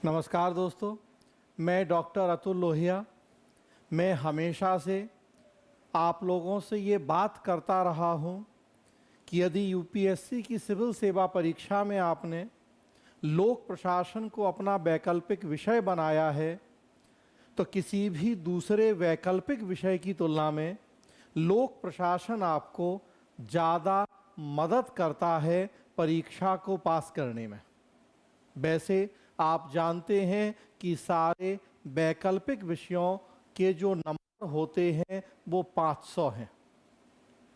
नमस्कार दोस्तों, मैं डॉक्टर अतुल लोहिया। मैं हमेशा से आप लोगों से ये बात करता रहा हूँ कि यदि यूपीएससी की सिविल सेवा परीक्षा में आपने लोक प्रशासन को अपना वैकल्पिक विषय बनाया है तो किसी भी दूसरे वैकल्पिक विषय की तुलना में लोक प्रशासन आपको ज़्यादा मदद करता है परीक्षा को पास करने में। वैसे आप जानते हैं कि सारे वैकल्पिक विषयों के जो नंबर होते हैं वो 500 हैं।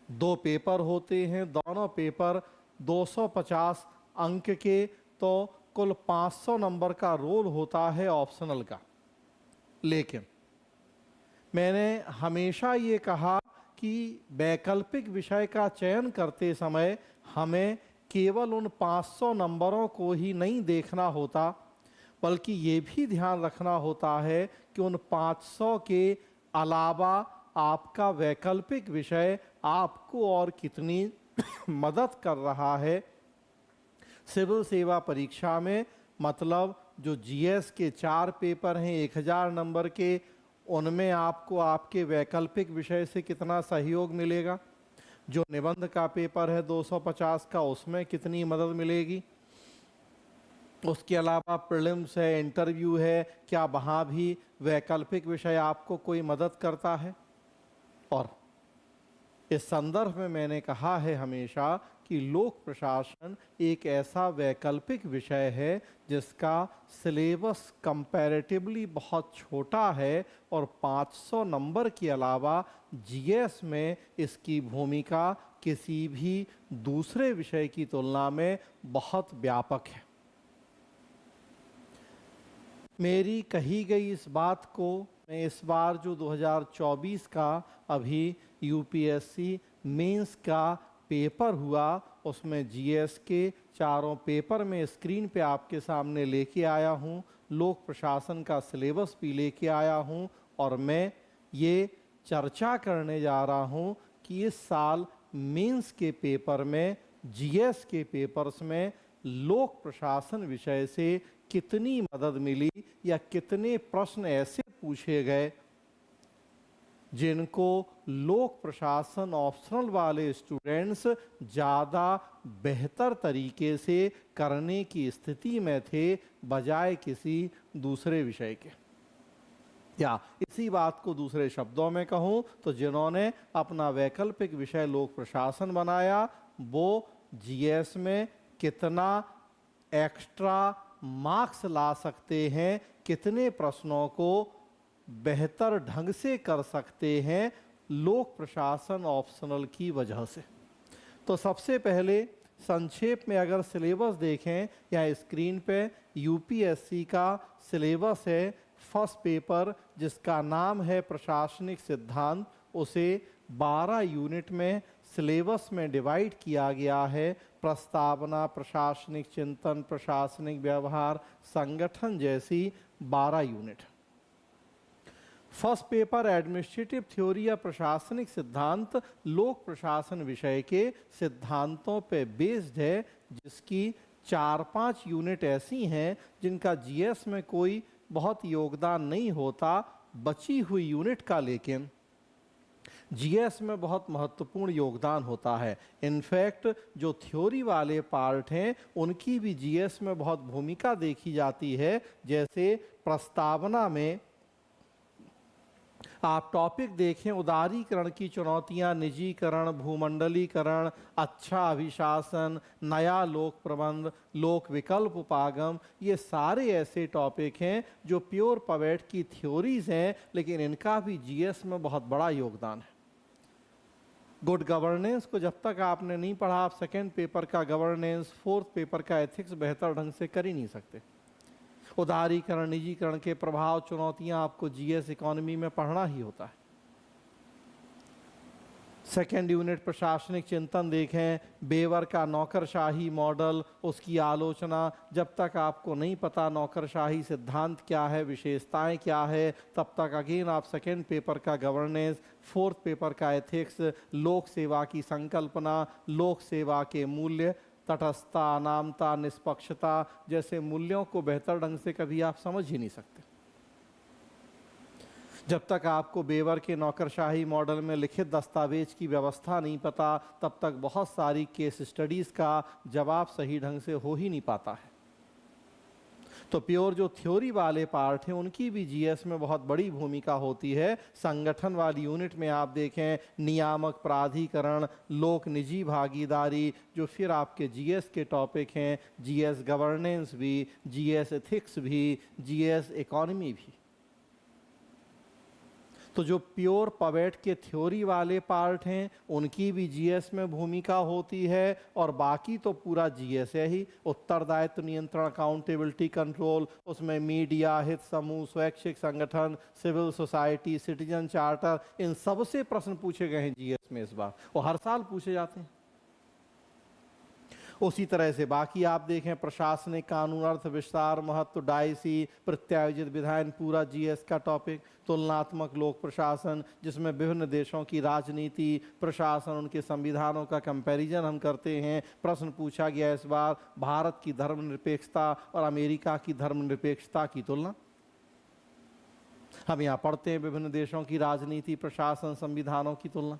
2 पेपर होते हैं, दोनों पेपर 250 अंक के, तो कुल 500 नंबर का रोल होता है ऑप्शनल का। लेकिन मैंने हमेशा ये कहा कि वैकल्पिक विषय का चयन करते समय हमें केवल उन 500 नंबरों को ही नहीं देखना होता, बल्कि ये भी ध्यान रखना होता है कि उन 500 के अलावा आपका वैकल्पिक विषय आपको और कितनी मदद कर रहा है सिविल सेवा परीक्षा में। मतलब जो जीएस के 4 पेपर हैं 1000 नंबर के, उनमें आपको आपके वैकल्पिक विषय से कितना सहयोग मिलेगा। जो निबंध का पेपर है 250 का, उसमें कितनी मदद मिलेगी। उसके अलावा प्रीलिम्स है, इंटरव्यू है, क्या वहाँ भी वैकल्पिक विषय आपको कोई मदद करता है। और इस संदर्भ में मैंने कहा है हमेशा कि लोक प्रशासन एक ऐसा वैकल्पिक विषय है जिसका सिलेबस कंपैरेटिवली बहुत छोटा है और 500 नंबर के अलावा जीएस में इसकी भूमिका किसी भी दूसरे विषय की तुलना में बहुत व्यापक है। मेरी कही गई इस बात को मैं इस बार जो 2024 का अभी यूपीएससी मेंस का पेपर हुआ उसमें जीएस के चारों पेपर में स्क्रीन पे आपके सामने लेके आया हूँ। लोक प्रशासन का सिलेबस भी लेके आया हूँ और मैं ये चर्चा करने जा रहा हूँ कि इस साल मेंस के पेपर में जीएस के पेपर्स में लोक प्रशासन विषय से कितनी मदद मिली या कितने प्रश्न ऐसे पूछे गए जिनको लोक प्रशासन ऑप्शनल वाले स्टूडेंट्स ज़्यादा बेहतर तरीके से करने की स्थिति में थे बजाय किसी दूसरे विषय के। या इसी बात को दूसरे शब्दों में कहूँ तो जिन्होंने अपना वैकल्पिक विषय लोक प्रशासन बनाया वो जीएस में कितना एक्स्ट्रा मार्क्स ला सकते हैं, कितने प्रश्नों को बेहतर ढंग से कर सकते हैं लोक प्रशासन ऑप्शनल की वजह से। तो सबसे पहले संक्षेप में अगर सिलेबस देखें या स्क्रीन पे यूपीएससी का सिलेबस है। फर्स्ट पेपर जिसका नाम है प्रशासनिक सिद्धांत, उसे 12 यूनिट में सिलेबस में डिवाइड किया गया है। प्रस्तावना, प्रशासनिक चिंतन, प्रशासनिक व्यवहार, संगठन जैसी 12 unit. First paper administrative theory या प्रशासनिक सिद्धांत लोक प्रशासन विषय के सिद्धांतों पे बेस्ड है, जिसकी 4-5 यूनिट ऐसी हैं जिनका जीएस में कोई बहुत योगदान नहीं होता। बची हुई यूनिट का लेकिन जीएस में बहुत महत्वपूर्ण योगदान होता है। इनफैक्ट जो थ्योरी वाले पार्ट हैं उनकी भी जीएस में बहुत भूमिका देखी जाती है। जैसे प्रस्तावना में आप टॉपिक देखें, उदारीकरण की चुनौतियां, निजीकरण, भूमंडलीकरण, अच्छा अभिशासन, नया लोक प्रबंध, लोक विकल्प उपागम, ये सारे ऐसे टॉपिक हैं जो प्योर पवेट की थ्योरीज हैं, लेकिन इनका भी जीएस में बहुत बड़ा योगदान है। गुड गवर्नेंस को जब तक आपने नहीं पढ़ा, आप सेकेंड पेपर का गवर्नेंस, फोर्थ पेपर का एथिक्स बेहतर ढंग से कर ही नहीं सकते। उदारीकरण, निजीकरण के प्रभाव, चुनौतियां आपको जीएस इकोनॉमी में पढ़ना ही होता है। सेकेंड यूनिट प्रशासनिक चिंतन देखें, बेवर का नौकरशाही मॉडल, उसकी आलोचना। जब तक आपको नहीं पता नौकरशाही सिद्धांत क्या है, विशेषताएं क्या है, तब तक अगेन आप सेकेंड पेपर का गवर्नेंस, फोर्थ पेपर का एथिक्स, लोक सेवा की संकल्पना, लोक सेवा के मूल्य तटस्थता, अनामता, निष्पक्षता जैसे मूल्यों को बेहतर ढंग से कभी आप समझ ही नहीं सकते। जब तक आपको बेवर के नौकरशाही मॉडल में लिखित दस्तावेज की व्यवस्था नहीं पता, तब तक बहुत सारी केस स्टडीज़ का जवाब सही ढंग से हो ही नहीं पाता है। तो प्योर जो थ्योरी वाले पार्ट हैं उनकी भी जीएस में बहुत बड़ी भूमिका होती है। संगठन वाली यूनिट में आप देखें नियामक प्राधिकरण, लोक निजी भागीदारी, जो फिर आपके जीएस के टॉपिक हैं, जीएस गवर्नेंस भी, जीएस एथिक्स भी, जीएस इकोनॉमी भी। तो जो प्योर पवेट के थ्योरी वाले पार्ट हैं उनकी भी जीएस में भूमिका होती है, और बाकी तो पूरा जीएस है ही। उत्तरदायित्व नियंत्रण, अकाउंटेबिलिटी कंट्रोल, उसमें मीडिया, हित समूह, स्वैच्छिक संगठन, सिविल सोसाइटी, सिटीजन चार्टर, इन सब से प्रश्न पूछे गए हैं जीएस में इस बार, और हर साल पूछे जाते हैं। उसी तरह से बाकी आप देखें प्रशासनिक, कानून, अर्थ विस्तार, महत्व, डायसी, प्रत्यायोजित विधायन, पूरा जीएस का टॉपिक। तुलनात्मक लोक प्रशासन, जिसमें विभिन्न देशों की राजनीति, प्रशासन, उनके संविधानों का कंपैरिजन हम करते हैं। प्रश्न पूछा गया इस बार भारत की धर्मनिरपेक्षता और अमेरिका की धर्मनिरपेक्षता की तुलना। हम यहाँ पढ़ते हैं विभिन्न देशों की राजनीति, प्रशासन, संविधानों की तुलना।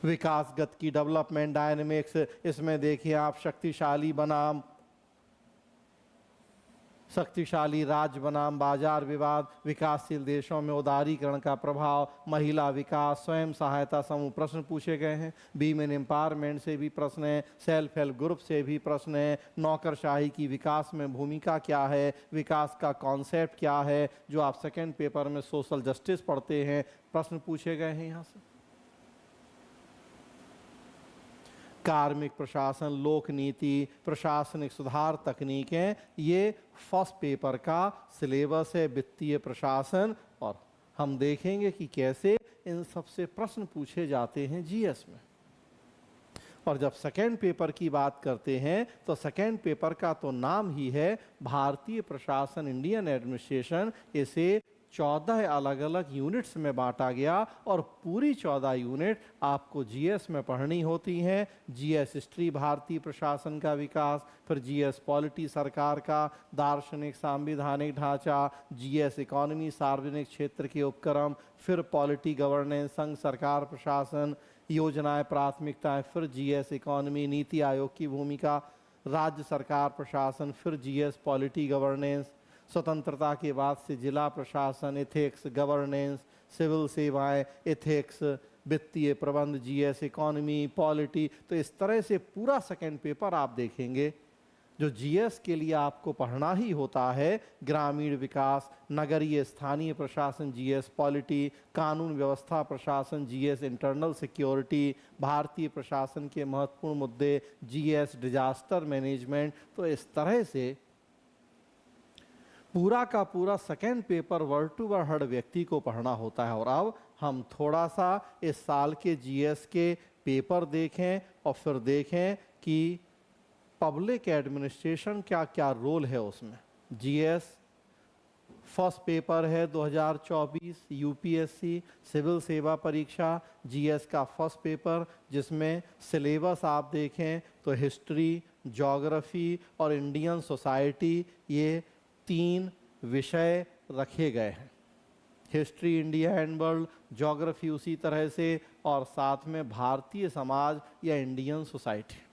विकास गति की डेवलपमेंट डायनेमिक्स, इसमें देखिए आप शक्तिशाली बनाम शक्तिशाली राज्य बनाम बाजार विवाद, विकासशील देशों में उदारीकरण का प्रभाव, महिला विकास, स्वयं सहायता समूह प्रश्न पूछे गए हैं। वीमेन एम्पावरमेंट से भी प्रश्न है, सेल्फ हेल्प ग्रुप से भी प्रश्न है, नौकरशाही की विकास में भूमिका क्या है, विकास का कॉन्सेप्ट क्या है, जो आप सेकेंड पेपर में सोशल जस्टिस पढ़ते हैं, प्रश्न पूछे गए हैं यहाँ से। कार्मिक प्रशासन, लोक नीति, प्रशासनिक सुधार तकनीकें, ये फर्स्ट पेपर का सिलेबस है, वित्तीय प्रशासन। और हम देखेंगे कि कैसे इन सबसे प्रश्न पूछे जाते हैं जीएस में। और जब सेकेंड पेपर की बात करते हैं तो सेकेंड पेपर का तो नाम ही है भारतीय प्रशासन, इंडियन एडमिनिस्ट्रेशन। इसे 14 अलग अलग यूनिट्स में बांटा गया, और पूरी 14 यूनिट आपको जीएस में पढ़नी होती हैं। जीएस हिस्ट्री, भारतीय प्रशासन का विकास, फिर जीएस पॉलिटी, सरकार का दार्शनिक संवैधानिक ढांचा, जीएस इकोनॉमी, सार्वजनिक क्षेत्र के उपक्रम, फिर पॉलिटी गवर्नेंस, संघ सरकार प्रशासन, योजनाएं, प्राथमिकताएं, फिर जीएस इकोनॉमी, नीति आयोग की भूमिका, राज्य सरकार प्रशासन, फिर जीएस पॉलिटी गवर्नेंस, स्वतंत्रता के बाद से जिला प्रशासन, एथिक्स, गवर्नेंस, सिविल सेवाएं, एथिक्स, वित्तीय प्रबंध, जीएस इकोनॉमी, पॉलिटी। तो इस तरह से पूरा सेकेंड पेपर आप देखेंगे जो जीएस के लिए आपको पढ़ना ही होता है। ग्रामीण विकास, नगरीय स्थानीय प्रशासन, जीएस पॉलिटी, कानून व्यवस्था प्रशासन, जीएस इंटरनल सिक्योरिटी, भारतीय प्रशासन के महत्वपूर्ण मुद्दे, जीएस डिजास्टर मैनेजमेंट। तो इस तरह से पूरा का पूरा second paper word to word हर व्यक्ति को पढ़ना होता है। और अब हम थोड़ा सा इस साल के जीएस के पेपर देखें और फिर देखें कि पब्लिक एडमिनिस्ट्रेशन क्या क्या रोल है उसमें। जीएस फर्स्ट पेपर है 2024 यूपीएससी सिविल सेवा परीक्षा, जीएस का फर्स्ट पेपर, जिसमें सिलेबस आप देखें तो हिस्ट्री, ज्योग्राफी और इंडियन सोसाइटी, ये 3 विषय रखे गए हैं। History India and world, geography उसी तरह से, और साथ में भारतीय समाज या इंडियन सोसाइटी।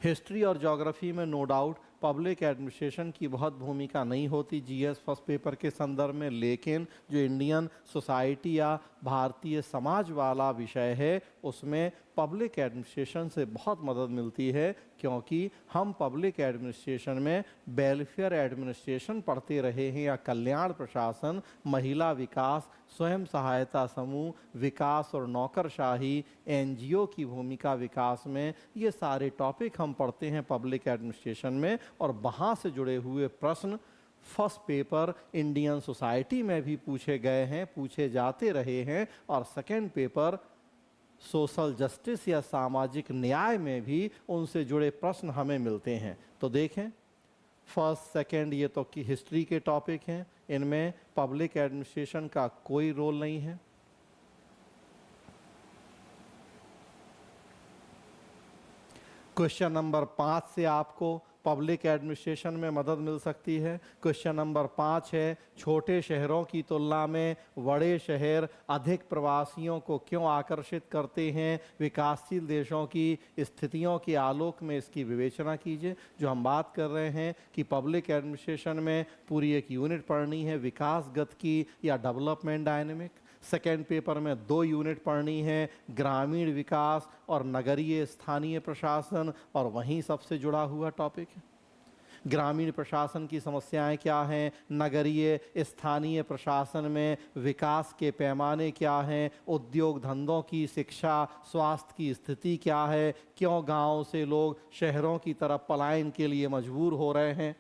हिस्ट्री और ज्योग्राफी में नो डाउट पब्लिक एडमिनिस्ट्रेशन की बहुत भूमिका नहीं होती जीएस फर्स्ट पेपर के संदर्भ में, लेकिन जो इंडियन सोसाइटी या भारतीय समाज वाला विषय है उसमें पब्लिक एडमिनिस्ट्रेशन से बहुत मदद मिलती है, क्योंकि हम पब्लिक एडमिनिस्ट्रेशन में वेलफेयर एडमिनिस्ट्रेशन पढ़ते रहे हैं या कल्याण प्रशासन, महिला विकास, स्वयं सहायता समूह, विकास और नौकरशाही, एनजीओ की भूमिका विकास में, ये सारे टॉपिक हम पढ़ते हैं पब्लिक एडमिनिस्ट्रेशन में। और वहाँ से जुड़े हुए प्रश्न फर्स्ट पेपर इंडियन सोसाइटी में भी पूछे गए हैं, पूछे जाते रहे हैं, और सेकेंड पेपर सोशल जस्टिस या सामाजिक न्याय में भी उनसे जुड़े प्रश्न हमें मिलते हैं। तो देखें फर्स्ट सेकेंड ये तो की हिस्ट्री के टॉपिक हैं, इनमें पब्लिक एडमिनिस्ट्रेशन का कोई रोल नहीं है। क्वेश्चन नंबर 5 से आपको पब्लिक एडमिनिस्ट्रेशन में मदद मिल सकती है। क्वेश्चन नंबर 5 है, छोटे शहरों की तुलना में बड़े शहर अधिक प्रवासियों को क्यों आकर्षित करते हैं? विकासशील देशों की स्थितियों के आलोक में इसकी विवेचना कीजिए। जो हम बात कर रहे हैं कि पब्लिक एडमिनिस्ट्रेशन में पूरी एक यूनिट पढ़नी है, विकासगत की या डेवलपमेंट डायनेमिक। सेकेंड पेपर में 2 यूनिट पढ़नी है, ग्रामीण विकास और नगरीय स्थानीय प्रशासन, और वहीं सबसे जुड़ा हुआ टॉपिक है। ग्रामीण प्रशासन की समस्याएं क्या हैं, नगरीय स्थानीय प्रशासन में विकास के पैमाने क्या हैं, उद्योग धंधों की, शिक्षा, स्वास्थ्य की स्थिति क्या है, क्यों गांवों से लोग शहरों की तरफ पलायन के लिए मजबूर हो रहे हैं,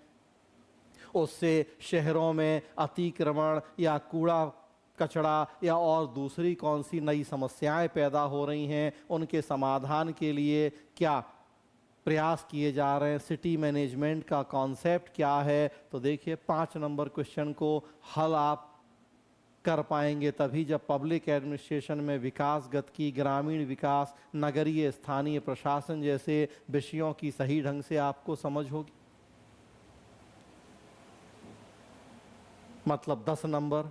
उससे शहरों में अतिक्रमण या कूड़ा कचरा या और दूसरी कौन सी नई समस्याएं पैदा हो रही हैं, उनके समाधान के लिए क्या प्रयास किए जा रहे हैं, सिटी मैनेजमेंट का कॉन्सेप्ट क्या है। तो देखिए 5 नंबर क्वेश्चन को हल आप कर पाएंगे तभी जब पब्लिक एडमिनिस्ट्रेशन में विकासगत की, ग्रामीण विकास, नगरीय स्थानीय प्रशासन जैसे विषयों की सही ढंग से आपको समझ होगी। मतलब 10 नंबर।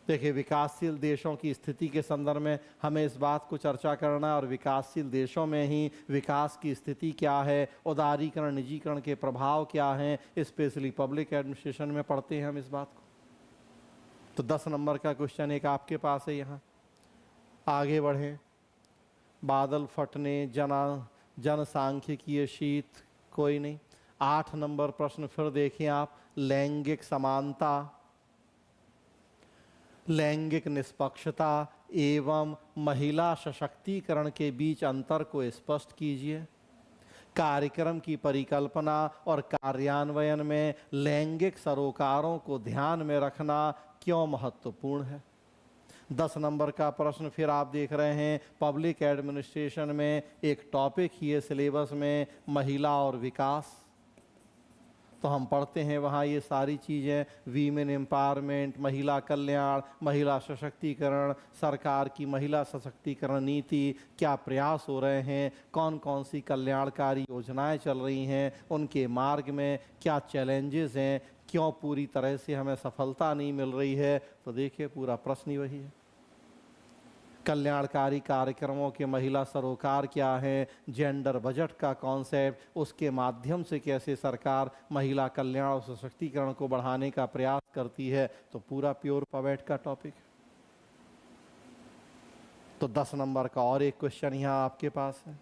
देखिए, विकासशील देशों की स्थिति के संदर्भ में हमें इस बात को चर्चा करना है और विकासशील देशों में ही विकास की स्थिति क्या है, उदारीकरण निजीकरण के प्रभाव क्या हैं, स्पेशली पब्लिक एडमिनिस्ट्रेशन में पढ़ते हैं हम इस बात को। तो 10 नंबर का क्वेश्चन एक आपके पास है यहाँ। आगे बढ़ें। बादल फटने, जनसांख्यिकीय शीत, कोई नहीं। 8 नंबर प्रश्न फिर देखें आप, लैंगिक समानता, लैंगिक निष्पक्षता एवं महिला सशक्तिकरण के बीच अंतर को स्पष्ट कीजिए। कार्यक्रम की परिकल्पना और कार्यान्वयन में लैंगिक सरोकारों को ध्यान में रखना क्यों महत्वपूर्ण है? 10 नंबर का प्रश्न फिर आप देख रहे हैं, पब्लिक एडमिनिस्ट्रेशन में एक टॉपिक ही है सिलेबस में, महिला और विकास। तो हम पढ़ते हैं वहाँ ये सारी चीज़ें, वीमेन एम्पावरमेंट, महिला कल्याण, महिला सशक्तिकरण, सरकार की महिला सशक्तिकरण नीति, क्या प्रयास हो रहे हैं, कौन कौन सी कल्याणकारी योजनाएं चल रही हैं, उनके मार्ग में क्या चैलेंजेस हैं, क्यों पूरी तरह से हमें सफलता नहीं मिल रही है। तो देखिए पूरा प्रश्न ही वही है। कल्याणकारी कार्यक्रमों के महिला सरोकार क्या है, जेंडर बजट का कॉन्सेप्ट, उसके माध्यम से कैसे सरकार महिला कल्याण और सशक्तिकरण को बढ़ाने का प्रयास करती है। तो पूरा प्योर पवेट का टॉपिक है। तो 10 नंबर का और एक क्वेश्चन यहाँ आपके पास है।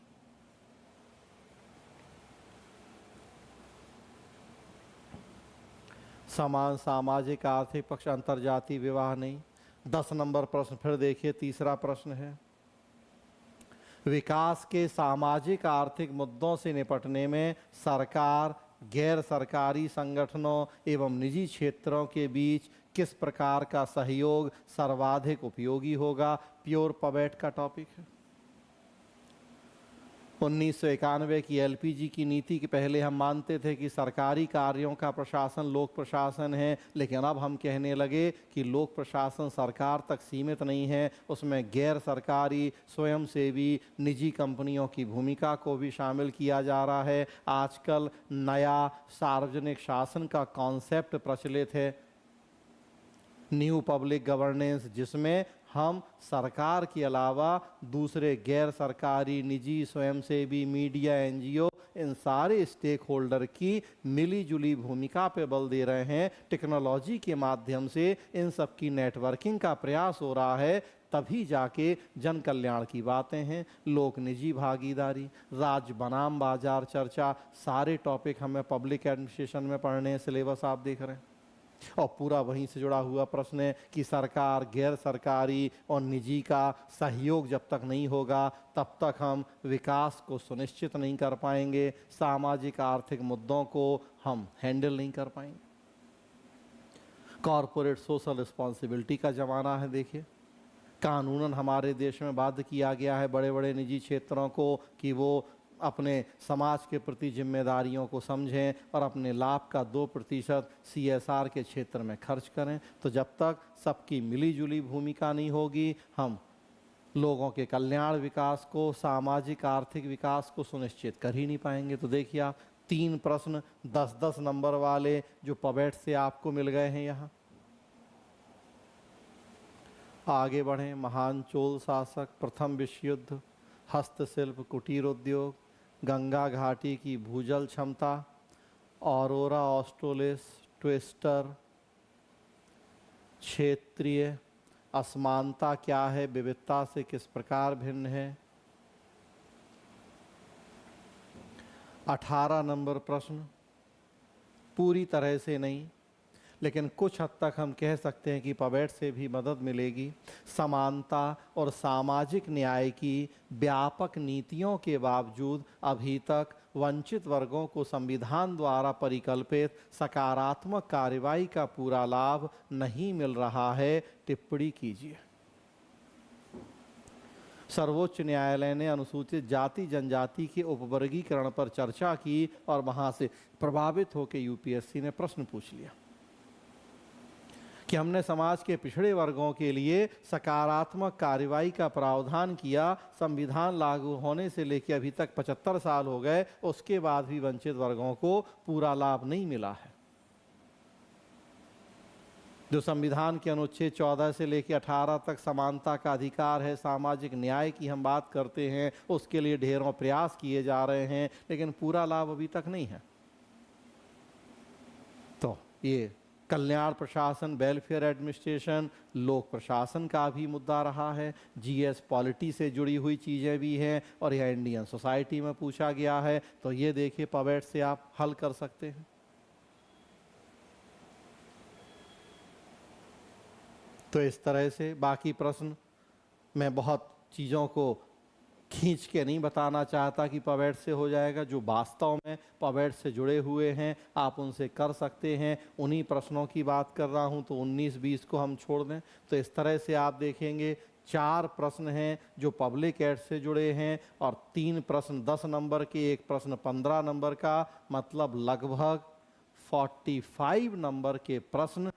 समान सामाजिक आर्थिक पक्ष, अंतर्जातीय विवाह नहीं। 10 नंबर प्रश्न फिर देखिए, तीसरा प्रश्न है, विकास के सामाजिक आर्थिक मुद्दों से निपटने में सरकार, गैर सरकारी संगठनों एवं निजी क्षेत्रों के बीच किस प्रकार का सहयोग सर्वाधिक उपयोगी होगा? प्योर पवेट का टॉपिक है। 1991 की एलपीजी की नीति के पहले हम मानते थे कि सरकारी कार्यों का प्रशासन लोक प्रशासन है, लेकिन अब हम कहने लगे कि लोक प्रशासन सरकार तक सीमित नहीं है, उसमें गैर सरकारी, स्वयंसेवी, निजी कंपनियों की भूमिका को भी शामिल किया जा रहा है। आजकल नया सार्वजनिक शासन का कॉन्सेप्ट प्रचलित है, न्यू पब्लिक गवर्नेंस, जिसमें हम सरकार के अलावा दूसरे गैर सरकारी, निजी, स्वयंसेवी, मीडिया, एनजीओ, इन सारे स्टेक होल्डर की मिलीजुली भूमिका पे बल दे रहे हैं। टेक्नोलॉजी के माध्यम से इन सब की नेटवर्किंग का प्रयास हो रहा है, तभी जाके जन कल्याण की बातें हैं। लोक निजी भागीदारी, राज्य बनाम बाजार चर्चा, सारे टॉपिक हमें पब्लिक एडमिनिस्ट्रेशन में पढ़ने हैं। सिलेबस आप देख रहे हैं और पूरा वहीं से जुड़ा हुआ प्रश्न है कि सरकार, गैर सरकारी और निजी का सहयोग जब तक नहीं होगा तब तक हम विकास को सुनिश्चित नहीं कर पाएंगे, सामाजिक आर्थिक मुद्दों को हम हैंडल नहीं कर पाएंगे। कॉरपोरेट सोशल रिस्पॉन्सिबिलिटी का ज़माना है। देखिए, कानूनन हमारे देश में बाध्य किया गया है बड़े बड़े निजी क्षेत्रों को कि वो अपने समाज के प्रति जिम्मेदारियों को समझें और अपने लाभ का 2% CSR के क्षेत्र में खर्च करें। तो जब तक सबकी मिलीजुली भूमिका नहीं होगी, हम लोगों के कल्याण विकास को, सामाजिक आर्थिक विकास को सुनिश्चित कर ही नहीं पाएंगे। तो देखिए आप 3 प्रश्न 10-10 नंबर वाले जो पबेट से आपको मिल गए हैं यहाँ। आगे बढ़ें। महान चोल शासक, प्रथम विश्व युद्ध, हस्तशिल्प, कुटीर उद्योग, गंगा घाटी की भूजल क्षमता, ऑरोरा ऑस्ट्रेलिस, ट्विस्टर, क्षेत्रीय असमानता क्या है, विविधता से किस प्रकार भिन्न है। 18 नंबर प्रश्न पूरी तरह से नहीं, लेकिन कुछ हद तक हम कह सकते हैं कि पबेट से भी मदद मिलेगी। समानता और सामाजिक न्याय की व्यापक नीतियों के बावजूद अभी तक वंचित वर्गों को संविधान द्वारा परिकल्पित सकारात्मक कार्रवाई का पूरा लाभ नहीं मिल रहा है। टिप्पणी कीजिए। सर्वोच्च न्यायालय ने अनुसूचित जाति जनजाति के उपवर्गीकरण पर चर्चा की और वहां से प्रभावित होकर यूपीएससी ने प्रश्न पूछ लिया कि हमने समाज के पिछड़े वर्गों के लिए सकारात्मक कार्रवाई का प्रावधान किया, संविधान लागू होने से लेकर अभी तक 75 साल हो गए, उसके बाद भी वंचित वर्गों को पूरा लाभ नहीं मिला है। जो संविधान के अनुच्छेद 14 से लेकर 18 तक समानता का अधिकार है, सामाजिक न्याय की हम बात करते हैं, उसके लिए ढेरों प्रयास किए जा रहे हैं, लेकिन पूरा लाभ अभी तक नहीं है। तो ये कल्याण प्रशासन, वेलफेयर एडमिनिस्ट्रेशन, लोक प्रशासन का भी मुद्दा रहा है। जीएस पॉलिटी से जुड़ी हुई चीज़ें भी हैं और यह इंडियन सोसाइटी में पूछा गया है। तो ये देखिए पबेट से आप हल कर सकते हैं। तो इस तरह से बाकी प्रश्न मैं बहुत चीज़ों को खींच के नहीं बताना चाहता कि पबेट से हो जाएगा। जो वास्तव में पबेट से जुड़े हुए हैं आप उनसे कर सकते हैं। उन्हीं प्रश्नों की बात कर रहा हूं, तो 19-20 को हम छोड़ दें। तो इस तरह से आप देखेंगे 4 प्रश्न हैं जो पब्लिक एड से जुड़े हैं और 3 प्रश्न 10 नंबर के, 1 प्रश्न 15 नंबर का, मतलब लगभग 45 नंबर के प्रश्न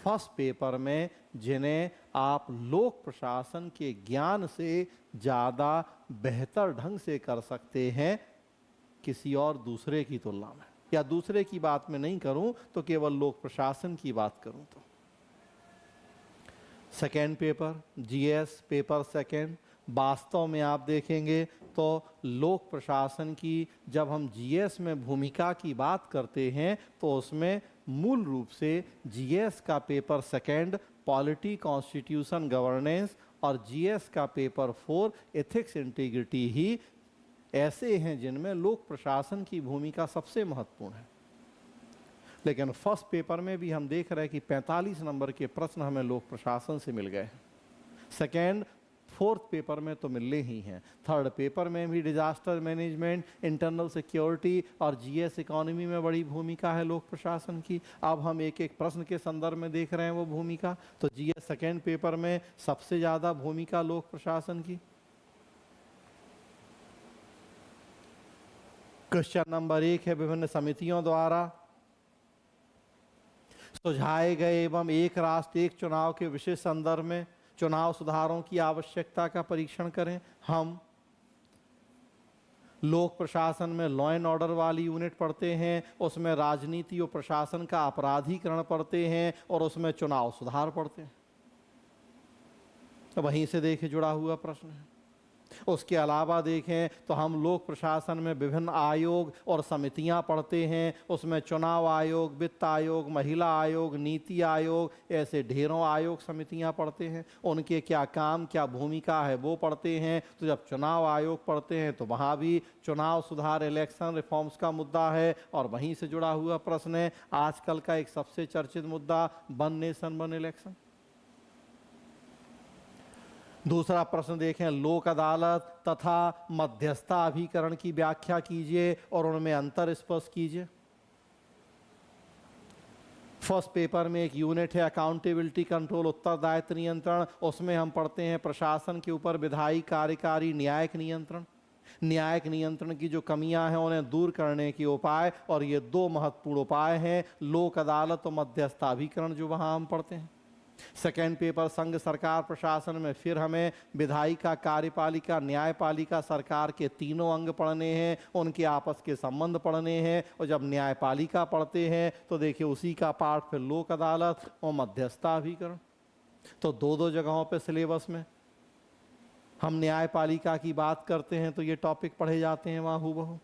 फर्स्ट पेपर में, जिन्हें आप लोक प्रशासन के ज्ञान से ज़्यादा बेहतर ढंग से कर सकते हैं किसी और दूसरे की तुलना में। या दूसरे की बात में नहीं करूं तो केवल लोक प्रशासन की बात करूं तो second paper GS paper second, वास्तव में आप देखेंगे तो लोक प्रशासन की जब हम जीएस में भूमिका की बात करते हैं तो उसमें मूल रूप से जीएस का paper second polity, constitution, governance और जीएस का पेपर 4 एथिक्स, इंटीग्रिटी ही ऐसे हैं जिनमें लोक प्रशासन की भूमिका सबसे महत्वपूर्ण है। लेकिन फर्स्ट पेपर में भी हम देख रहे हैं कि 45 नंबर के प्रश्न हमें लोक प्रशासन से मिल गए हैं। सेकेंड, फोर्थ पेपर में तो मिलने ही हैं। थर्ड पेपर में भी डिजास्टर मैनेजमेंट, इंटरनल सिक्योरिटी और जीएस इकोनॉमी में बड़ी भूमिका है लोक प्रशासन की। अब हम एक एक प्रश्न के संदर्भ में देख रहे हैं वो भूमिका। तो जीएस सेकेंड पेपर में सबसे ज़्यादा भूमिका लोक प्रशासन की। क्वेश्चन नंबर 1 है, विभिन्न समितियों द्वारा सुझाए गए एवं एक राष्ट्र एक चुनाव के विशेष संदर्भ में चुनाव सुधारों की आवश्यकता का परीक्षण करें। हम लोक प्रशासन में लॉ एंड ऑर्डर वाली यूनिट पढ़ते हैं, उसमें राजनीति और प्रशासन का अपराधीकरण पढ़ते हैं और उसमें चुनाव सुधार पढ़ते हैं। तो वहीं से देखिए जुड़ा हुआ प्रश्न है। उसके अलावा देखें तो हम लोक प्रशासन में विभिन्न आयोग और समितियां पढ़ते हैं, उसमें चुनाव आयोग, वित्त आयोग, महिला आयोग, नीति आयोग, ऐसे ढेरों आयोग समितियां पढ़ते हैं। उनके क्या काम, क्या भूमिका है वो पढ़ते हैं। तो जब चुनाव आयोग पढ़ते हैं तो वहाँ भी चुनाव सुधार, इलेक्शन रिफॉर्म्स का मुद्दा है और वहीं से जुड़ा हुआ प्रश्न है आजकल का एक सबसे चर्चित मुद्दा, वन नेशन वन इलेक्शन। दूसरा प्रश्न देखें, लोक अदालत तथा मध्यस्थता अभिकरण की व्याख्या कीजिए और उनमें अंतर स्पष्ट कीजिए। फर्स्ट पेपर में एक यूनिट है अकाउंटेबिलिटी कंट्रोल, उत्तरदायित्व नियंत्रण। उसमें हम पढ़ते हैं प्रशासन के ऊपर विधायी, कार्यकारी, न्यायिक नियंत्रण। न्यायिक नियंत्रण की जो कमियां हैं उन्हें दूर करने के उपाय, और ये 2 महत्वपूर्ण उपाय हैं, लोक अदालत और मध्यस्थता अभिकरण, जो वहां हम पढ़ते हैं। सेकेंड पेपर संघ सरकार प्रशासन में फिर हमें विधायिका, कार्यपालिका, न्यायपालिका सरकार के तीनों अंग पढ़ने हैं, उनके आपस के संबंध पढ़ने हैं। और जब न्यायपालिका पढ़ते हैं तो देखिए उसी का पाठ फिर लोक अदालत और मध्यस्थता अभिकरण। तो दो दो जगहों पे सिलेबस में हम न्यायपालिका की बात करते हैं तो ये टॉपिक पढ़े जाते हैं वहाँ हूबहू।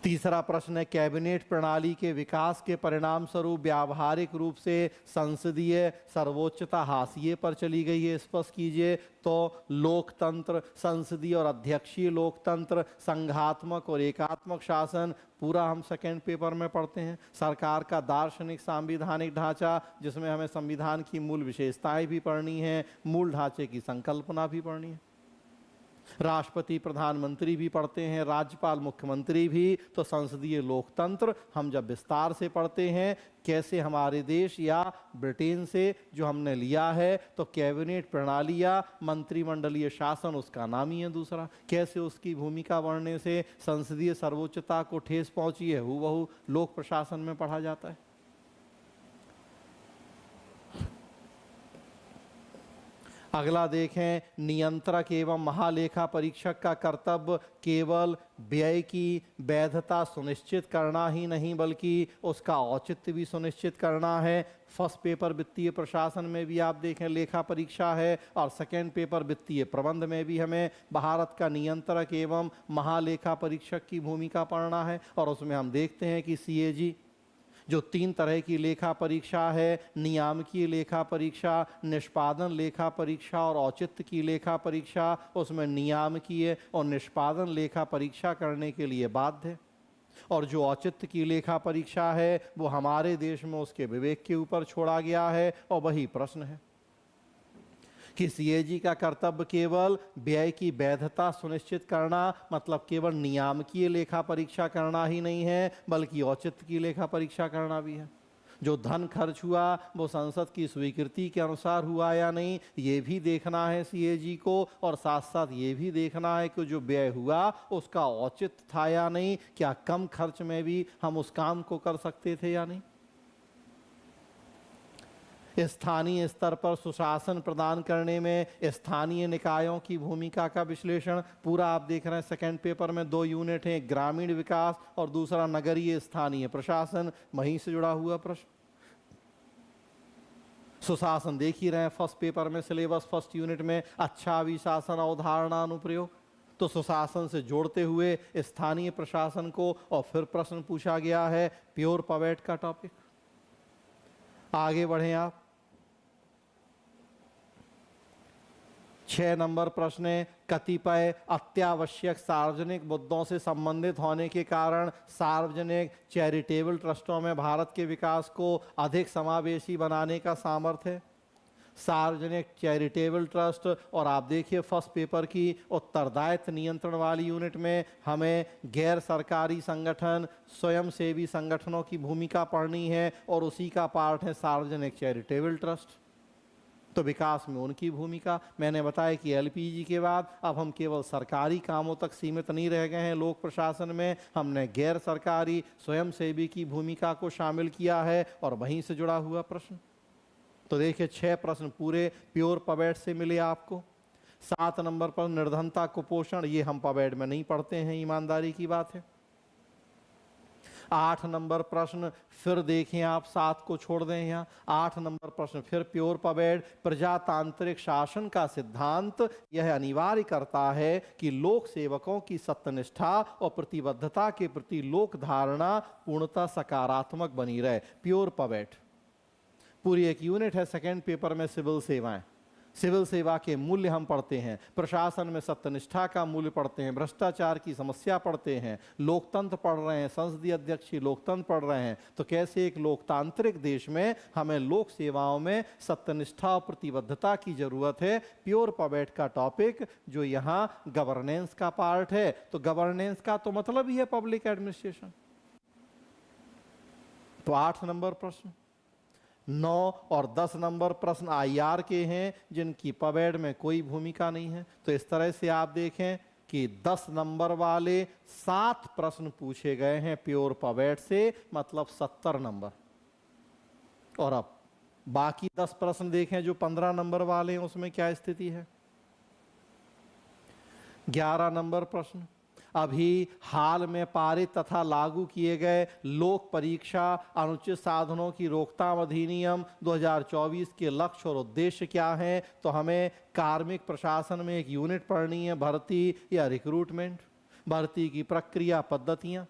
तीसरा प्रश्न है, कैबिनेट प्रणाली के विकास के परिणाम स्वरूप व्यावहारिक रूप से संसदीय सर्वोच्चता हाशिए पर चली गई है, स्पष्ट कीजिए। तो लोकतंत्र, संसदीय और अध्यक्षीय लोकतंत्र, संघात्मक और एकात्मक शासन, पूरा हम सेकेंड पेपर में पढ़ते हैं। सरकार का दार्शनिक संवैधानिक ढांचा, जिसमें हमें संविधान की मूल विशेषताएं भी पढ़नी है, मूल ढांचे की संकल्पना भी पढ़नी है। राष्ट्रपति, प्रधानमंत्री भी पढ़ते हैं, राज्यपाल, मुख्यमंत्री भी। तो संसदीय लोकतंत्र हम जब विस्तार से पढ़ते हैं, कैसे हमारे देश या ब्रिटेन से जो हमने लिया है, तो कैबिनेट प्रणाली या मंत्रिमंडलीय शासन उसका नाम ही है दूसरा, कैसे उसकी भूमिका बढ़ने से संसदीय सर्वोच्चता को ठेस पहुंची है, हूबहू लोक प्रशासन में पढ़ा जाता है। अगला देखें, नियंत्रक एवं महालेखा परीक्षक का कर्तव्य केवल व्यय की वैधता सुनिश्चित करना ही नहीं बल्कि उसका औचित्य भी सुनिश्चित करना है। फर्स्ट पेपर वित्तीय प्रशासन में भी आप देखें लेखा परीक्षा है, और सेकेंड पेपर वित्तीय प्रबंध में भी हमें भारत का नियंत्रक एवं महालेखा परीक्षक की भूमिका पढ़ना है। और उसमें हम देखते हैं कि CAG जो 3 तरह की लेखा परीक्षा है, नियामकीय लेखा परीक्षा, निष्पादन लेखा परीक्षा और औचित्य की लेखा परीक्षा, उसमें नियामकीय और निष्पादन लेखा परीक्षा करने के लिए बाध्य है। और जो औचित्य की लेखा परीक्षा है वो हमारे देश में उसके विवेक के ऊपर छोड़ा गया है। और वही प्रश्न है कि CAG का कर्तव्य केवल व्यय की वैधता सुनिश्चित करना, मतलब केवल नियामकीय लेखा परीक्षा करना ही नहीं है बल्कि औचित्य की लेखा परीक्षा करना भी है। जो धन खर्च हुआ वो संसद की स्वीकृति के अनुसार हुआ या नहीं, ये भी देखना है CAG को। और साथ साथ ये भी देखना है कि जो व्यय हुआ उसका औचित्य था या नहीं, क्या कम खर्च में भी हम उस काम को कर सकते थे या नहीं। स्थानीय स्तर पर सुशासन प्रदान करने में स्थानीय निकायों की भूमिका का विश्लेषण, पूरा आप देख रहे हैं सेकेंड पेपर में 2 यूनिट हैं, ग्रामीण विकास और दूसरा नगरीय स्थानीय प्रशासन, वहीं से जुड़ा हुआ प्रश्न। सुशासन देख ही रहे हैं फर्स्ट पेपर में सिलेबस फर्स्ट यूनिट में, अच्छा अभिशासन अवधारणा अनुप्रयोग। तो सुशासन से जोड़ते हुए स्थानीय प्रशासन को, और फिर प्रश्न पूछा गया है प्योर पवेट का टॉपिक। आगे बढ़ें आप। 6 नंबर प्रश्न है, कतिपय अत्यावश्यक सार्वजनिक मुद्दों से संबंधित होने के कारण सार्वजनिक चैरिटेबल ट्रस्टों में भारत के विकास को अधिक समावेशी बनाने का सामर्थ्य है। सार्वजनिक चैरिटेबल ट्रस्ट, और आप देखिए फर्स्ट पेपर की उत्तरदायित्व नियंत्रण वाली यूनिट में हमें गैर सरकारी संगठन, स्वयंसेवी संगठनों की भूमिका पढ़नी है, और उसी का पार्ट है सार्वजनिक चैरिटेबल ट्रस्ट। तो विकास में उनकी भूमिका, मैंने बताया कि LPG के बाद अब हम केवल सरकारी कामों तक सीमित नहीं रह गए हैं लोक प्रशासन में, हमने गैर सरकारी स्वयंसेवी की भूमिका को शामिल किया है। और वहीं से जुड़ा हुआ प्रश्न, तो देखिए 6 प्रश्न पूरे प्योर पवेट से मिले आपको। 7 नंबर पर निर्धनता कुपोषण, ये हम पवेट में नहीं पढ़ते हैं, ईमानदारी की बात है। 8 नंबर प्रश्न फिर देखें आप, 7 को छोड़ दें यहाँ। 8 नंबर प्रश्न फिर प्योर पवेट, प्रजातांत्रिक शासन का सिद्धांत यह अनिवार्य करता है कि लोक सेवकों की सत्यनिष्ठा और प्रतिबद्धता के प्रति लोक धारणा पूर्णतः सकारात्मक बनी रहे। प्योर पवेट पूरी एक यूनिट है सेकेंड पेपर में, सिविल सेवाएं। सिविल सेवा के मूल्य हम पढ़ते हैं, प्रशासन में सत्यनिष्ठा का मूल्य पढ़ते हैं, भ्रष्टाचार की समस्या पढ़ते हैं, लोकतंत्र पढ़ रहे हैं, संसदीय अध्यक्षीय लोकतंत्र पढ़ रहे हैं। तो कैसे एक लोकतांत्रिक देश में हमें लोक सेवाओं में सत्यनिष्ठा और प्रतिबद्धता की जरूरत है। प्योर पवेट का टॉपिक जो यहाँ गवर्नेंस का पार्ट है, तो गवर्नेंस का तो मतलब ही है पब्लिक एडमिनिस्ट्रेशन। तो 8 नंबर प्रश्न, 9 और 10 नंबर प्रश्न IR के हैं जिनकी पवेट में कोई भूमिका नहीं है। तो इस तरह से आप देखें कि 10 नंबर वाले 7 प्रश्न पूछे गए हैं प्योर पवेट से, मतलब 70 नंबर। और अब बाकी 10 प्रश्न देखें जो 15 नंबर वाले हैं, उसमें क्या स्थिति है। 11 नंबर प्रश्न, अभी हाल में पारित तथा लागू किए गए लोक परीक्षा अनुचित साधनों की रोकथाम अधिनियम 2024 के लक्ष्य और उद्देश्य क्या हैं। तो हमें कार्मिक प्रशासन में एक यूनिट पढ़नी है, भर्ती या रिक्रूटमेंट, भर्ती की प्रक्रिया पद्धतियां।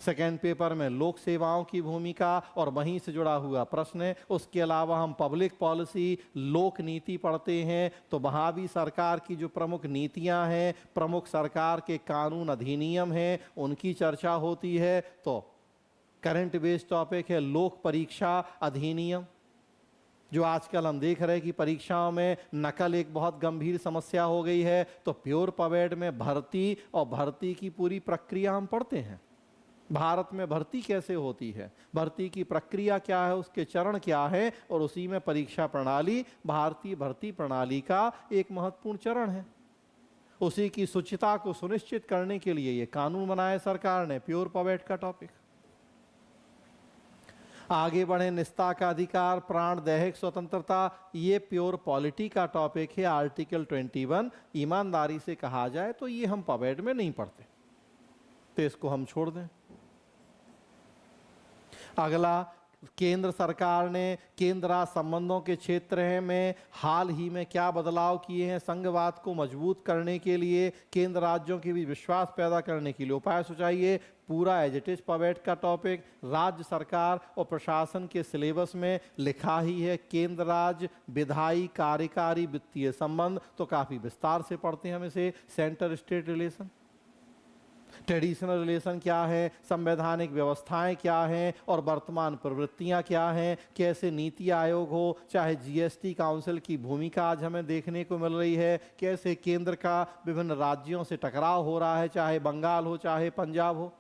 सेकेंड पेपर में लोक सेवाओं की भूमिका और वहीं से जुड़ा हुआ प्रश्न है। उसके अलावा हम पब्लिक पॉलिसी, लोक नीति पढ़ते हैं, तो वहाँ भी सरकार की जो प्रमुख नीतियां हैं, प्रमुख सरकार के कानून अधिनियम हैं, उनकी चर्चा होती है। तो करंट बेस्ड टॉपिक है लोक परीक्षा अधिनियम। जो आजकल हम देख रहे हैं कि परीक्षाओं में नकल एक बहुत गंभीर समस्या हो गई है, तो प्योर पवेड में भर्ती और भर्ती की पूरी प्रक्रिया हम पढ़ते हैं। भारत में भर्ती कैसे होती है, भर्ती की प्रक्रिया क्या है, उसके चरण क्या है, और उसी में परीक्षा प्रणाली भारतीय भर्ती प्रणाली का एक महत्वपूर्ण चरण है। उसी की शुचिता को सुनिश्चित करने के लिए ये कानून बनाया सरकार ने, प्योर पवेड का टॉपिक। आगे बढ़े, निस्ता का अधिकार, प्राण दैहिक स्वतंत्रता, ये प्योर पॉलिटी का टॉपिक है, आर्टिकल 21। ईमानदारी से कहा जाए तो ये हम पवेड में नहीं पढ़ते, तो इसको हम छोड़ दें। अगला, केंद्र सरकार ने केंद्र राज्य संबंधों के क्षेत्र में हाल ही में क्या बदलाव किए हैं। संघवाद को मजबूत करने के लिए, केंद्र राज्यों के बीच विश्वास पैदा करने के लिए उपाय सुझाइए। पूरा एज इट इज पवेड का टॉपिक राज्य सरकार और प्रशासन के सिलेबस में लिखा ही है। केंद्र राज्य, विधायी, कार्यकारी, वित्तीय संबंध, तो काफी विस्तार से पढ़ते हैं हम इसे। Centre state relation, traditional relation क्या है, संवैधानिक व्यवस्थाएं क्या हैं और वर्तमान प्रवृत्तियां क्या हैं, कैसे नीति आयोग हो चाहे जीएसटी काउंसिल की भूमिका आज हमें देखने को मिल रही है, कैसे केंद्र का विभिन्न राज्यों से टकराव हो रहा है, चाहे बंगाल हो चाहे पंजाब हो,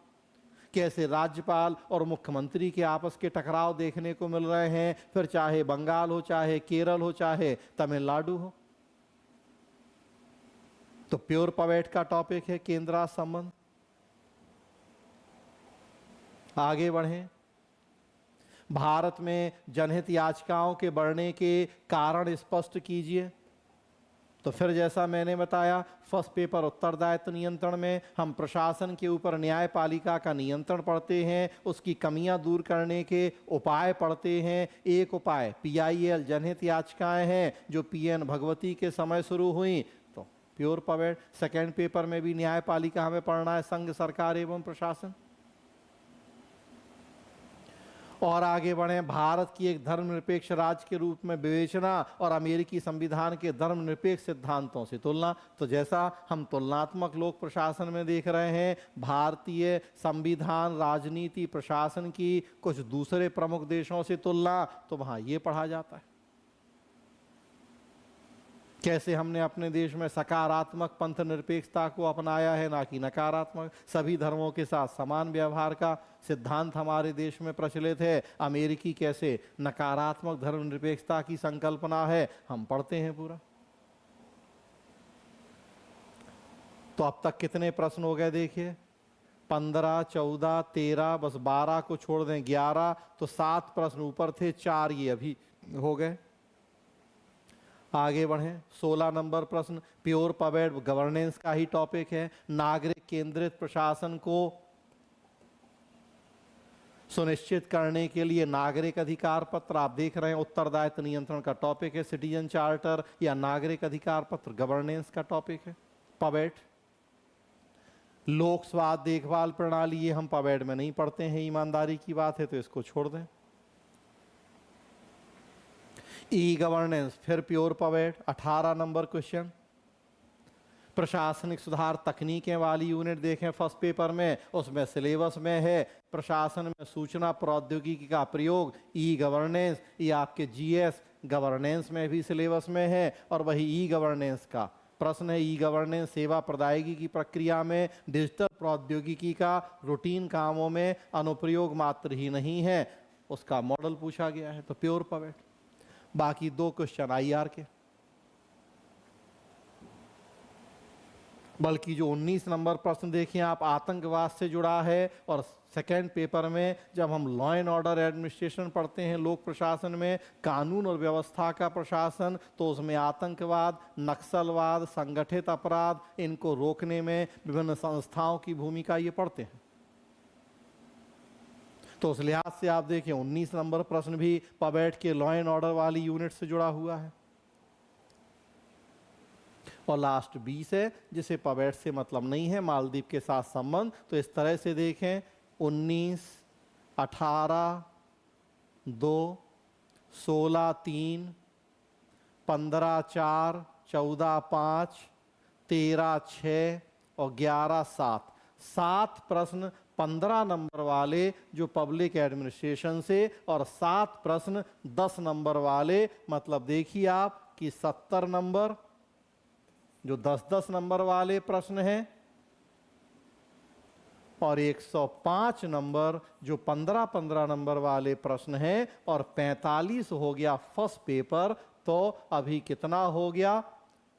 कैसे राज्यपाल और मुख्यमंत्री के आपस के टकराव देखने को मिल रहे हैं, फिर चाहे बंगाल हो चाहे केरल हो चाहे तमिलनाडु हो। तो प्योर पवेड का टॉपिक है केंद्र राज्य संबंध। आगे बढ़ें, भारत में जनहित याचिकाओं के बढ़ने के कारण स्पष्ट कीजिए। तो फिर जैसा मैंने बताया, फर्स्ट पेपर उत्तरदायित्व नियंत्रण में हम प्रशासन के ऊपर न्यायपालिका का नियंत्रण पढ़ते हैं, उसकी कमियां दूर करने के उपाय पढ़ते हैं। एक उपाय PIL जनहित याचिकाएं हैं जो PN भगवती के समय शुरू हुई, तो प्योर पवेड। सेकेंड पेपर में भी न्यायपालिका हमें पढ़ना है, संघ सरकार एवं प्रशासन। और आगे बढ़े, भारत की एक धर्मनिरपेक्ष राज्य के रूप में विवेचना और अमेरिकी संविधान के धर्मनिरपेक्ष सिद्धांतों से तुलना। तो जैसा हम तुलनात्मक लोक प्रशासन में देख रहे हैं, भारतीय संविधान, राजनीति, प्रशासन की कुछ दूसरे प्रमुख देशों से तुलना, तो वहां ये पढ़ा जाता है कैसे हमने अपने देश में सकारात्मक पंथ निरपेक्षता को अपनाया है, ना कि नकारात्मक। सभी धर्मों के साथ समान व्यवहार का सिद्धांत हमारे देश में प्रचलित है। अमेरिकी कैसे नकारात्मक धर्म निरपेक्षता की संकल्पना है, हम पढ़ते हैं पूरा। तो अब तक कितने प्रश्न हो गए देखिए, 15, 14, 13, बस 12 को छोड़ दें 11, तो 7 प्रश्न ऊपर थे, 4 ये अभी हो गए। आगे बढ़ें, 16 नंबर प्रश्न प्योर पवेड गवर्नेंस का ही टॉपिक है। नागरिक केंद्रित प्रशासन को सुनिश्चित करने के लिए नागरिक अधिकार पत्र, आप देख रहे हैं उत्तरदायित्व नियंत्रण का टॉपिक है। सिटीजन चार्टर या नागरिक अधिकार पत्र गवर्नेंस का टॉपिक है पवेड। लोक स्वास्थ्य देखभाल प्रणाली, ये हम पवेड में नहीं पढ़ते हैं, ईमानदारी की बात है, तो इसको छोड़ दें। ई गवर्नेंस फिर प्योर पवेड। 18 नंबर क्वेश्चन, प्रशासनिक सुधार तकनीकें वाली यूनिट देखें फर्स्ट पेपर में, उसमें सिलेबस में है प्रशासन में सूचना प्रौद्योगिकी का प्रयोग, ई गवर्नेंस। ये आपके GS गवर्नेंस में भी सिलेबस में है, और वही ई गवर्नेंस का प्रश्न है। ई गवर्नेंस सेवा प्रदायगी की प्रक्रिया में डिजिटल प्रौद्योगिकी का रूटीन कामों में अनुप्रयोग मात्र ही नहीं है, उसका मॉडल पूछा गया है, तो प्योर पवेड। बाकी 2 क्वेश्चन IR के। बल्कि जो 19 नंबर प्रश्न देखिए आप, आतंकवाद से जुड़ा है। और सेकेंड पेपर में जब हम लॉ एंड ऑर्डर एडमिनिस्ट्रेशन पढ़ते हैं, लोक प्रशासन में कानून और व्यवस्था का प्रशासन, तो उसमें आतंकवाद, नक्सलवाद, संगठित अपराध, इनको रोकने में विभिन्न संस्थाओं की भूमिका ये पढ़ते हैं। तो उस लिहाज से आप देखिए 19 नंबर प्रश्न भी पबैट के लॉ एंड ऑर्डर वाली यूनिट से जुड़ा हुआ है। और लास्ट 20 है जिसे पबैट से मतलब नहीं है, मालदीव के साथ संबंध। तो इस तरह से देखें 19, 18, 2, 16, 3, 15, 4, 14, 5, 13, 6 और 11, 7। 7 प्रश्न 15 नंबर वाले जो पब्लिक एडमिनिस्ट्रेशन से, और 7 प्रश्न 10 नंबर वाले। मतलब देखिए आप कि 70 नंबर जो 10-10 नंबर वाले प्रश्न हैं, और 105 नंबर जो 15-15 नंबर वाले प्रश्न हैं, और 45 हो गया फर्स्ट पेपर। तो अभी कितना हो गया?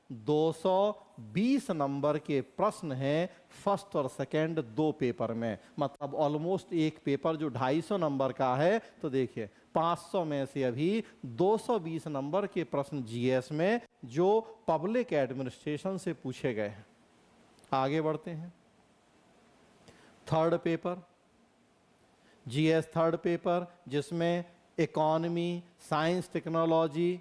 220 नंबर के प्रश्न हैं फर्स्ट और सेकंड दो पेपर में। मतलब ऑलमोस्ट एक पेपर जो 250 नंबर का है। तो देखिए 500 में से अभी 220 नंबर के प्रश्न जीएस में जो पब्लिक एडमिनिस्ट्रेशन से पूछे गए हैं। आगे बढ़ते हैं। Third paper, GS third paper, जिसमें economy, science technology,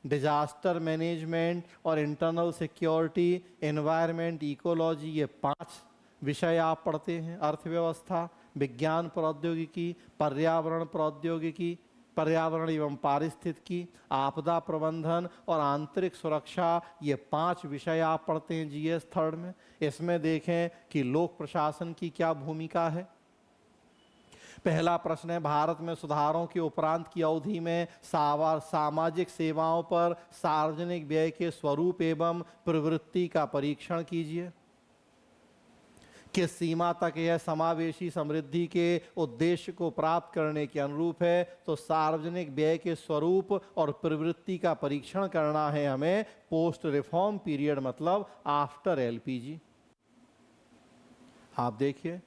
disaster management और इंटरनल सिक्योरिटी, एनवायरनमेंट, इकोलॉजी, ये 5 विषय आप पढ़ते हैं। अर्थव्यवस्था, विज्ञान प्रौद्योगिकी, पर्यावरण प्रौद्योगिकी, पर्यावरण एवं पारिस्थितिकी, आपदा प्रबंधन और आंतरिक सुरक्षा, ये 5 विषय आप पढ़ते हैं जीएस थर्ड में। इसमें देखें कि लोक प्रशासन की क्या भूमिका है। पहला प्रश्न है, भारत में सुधारों के उपरांत की अवधि में सामाजिक सेवाओं पर सार्वजनिक व्यय के स्वरूप एवं प्रवृत्ति का परीक्षण कीजिए। किस सीमा तक यह समावेशी समृद्धि के उद्देश्य को प्राप्त करने के अनुरूप है। तो सार्वजनिक व्यय के स्वरूप और प्रवृत्ति का परीक्षण करना है हमें पोस्ट रिफॉर्म पीरियड, मतलब आफ्टर एलपीजी। आप देखिए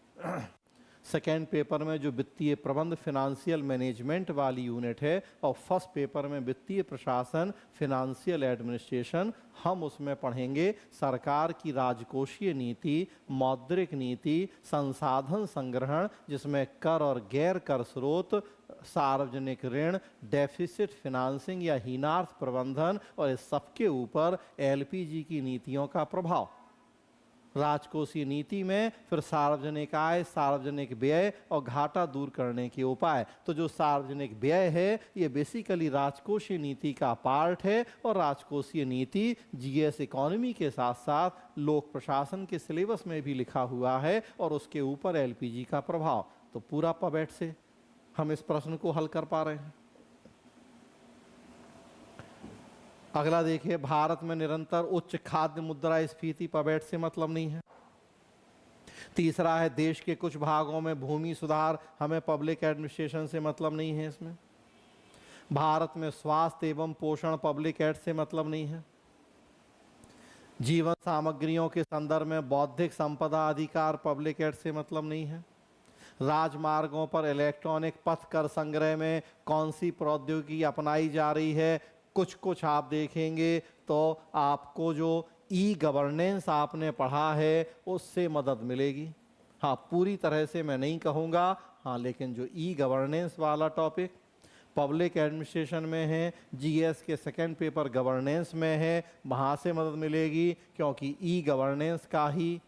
सेकेंड पेपर में जो वित्तीय प्रबंध फिनेंशियल मैनेजमेंट वाली यूनिट है, और फर्स्ट पेपर में वित्तीय प्रशासन फिनेंशियल एडमिनिस्ट्रेशन, हम उसमें पढ़ेंगे सरकार की राजकोषीय नीति, मौद्रिक नीति, संसाधन संग्रहण जिसमें कर और गैर कर स्रोत, सार्वजनिक ऋण, डेफिसिट फिनांसिंग या हीनार्थ प्रबंधन, और इस सबके ऊपर एलपीजी की नीतियों का प्रभाव। राजकोषीय नीति में फिर सार्वजनिक आय, सार्वजनिक व्यय और घाटा दूर करने के उपाय। तो जो सार्वजनिक व्यय है ये बेसिकली राजकोषीय नीति का पार्ट है, और राजकोषीय नीति जीएस इकोनॉमी के साथ साथ लोक प्रशासन के सिलेबस में भी लिखा हुआ है, और उसके ऊपर एलपीजी का प्रभाव। तो पूरा पबैट से हम इस प्रश्न को हल कर पा रहे हैं। अगला देखिए, भारत में निरंतर उच्च खाद्य मुद्रास्फीति पबैट से मतलब नहीं है। तीसरा है, देश के कुछ भागों में भूमि सुधार, हमें पब्लिक एडमिनिस्ट्रेशन से मतलब नहीं है इसमें। भारत में स्वास्थ्य एवं पोषण पब्लिक एड से मतलब नहीं है। जीवन सामग्रियों के संदर्भ में बौद्धिक संपदा अधिकार पब्लिक एड से मतलब नहीं है। राजमार्गों पर इलेक्ट्रॉनिक पथ कर संग्रह में कौन सी प्रौद्योगिकी अपनाई जा रही है, कुछ आप देखेंगे तो आपको जो ई गवर्नेंस आपने पढ़ा है उससे मदद मिलेगी। हाँ, पूरी तरह से मैं नहीं कहूँगा, हाँ, लेकिन जो ई गवर्नेंस वाला टॉपिक पब्लिक एडमिनिस्ट्रेशन में है, जीएस के सेकेंड पेपर गवर्नेंस में है, वहाँ से मदद मिलेगी, क्योंकि ई गवर्नेंस का ही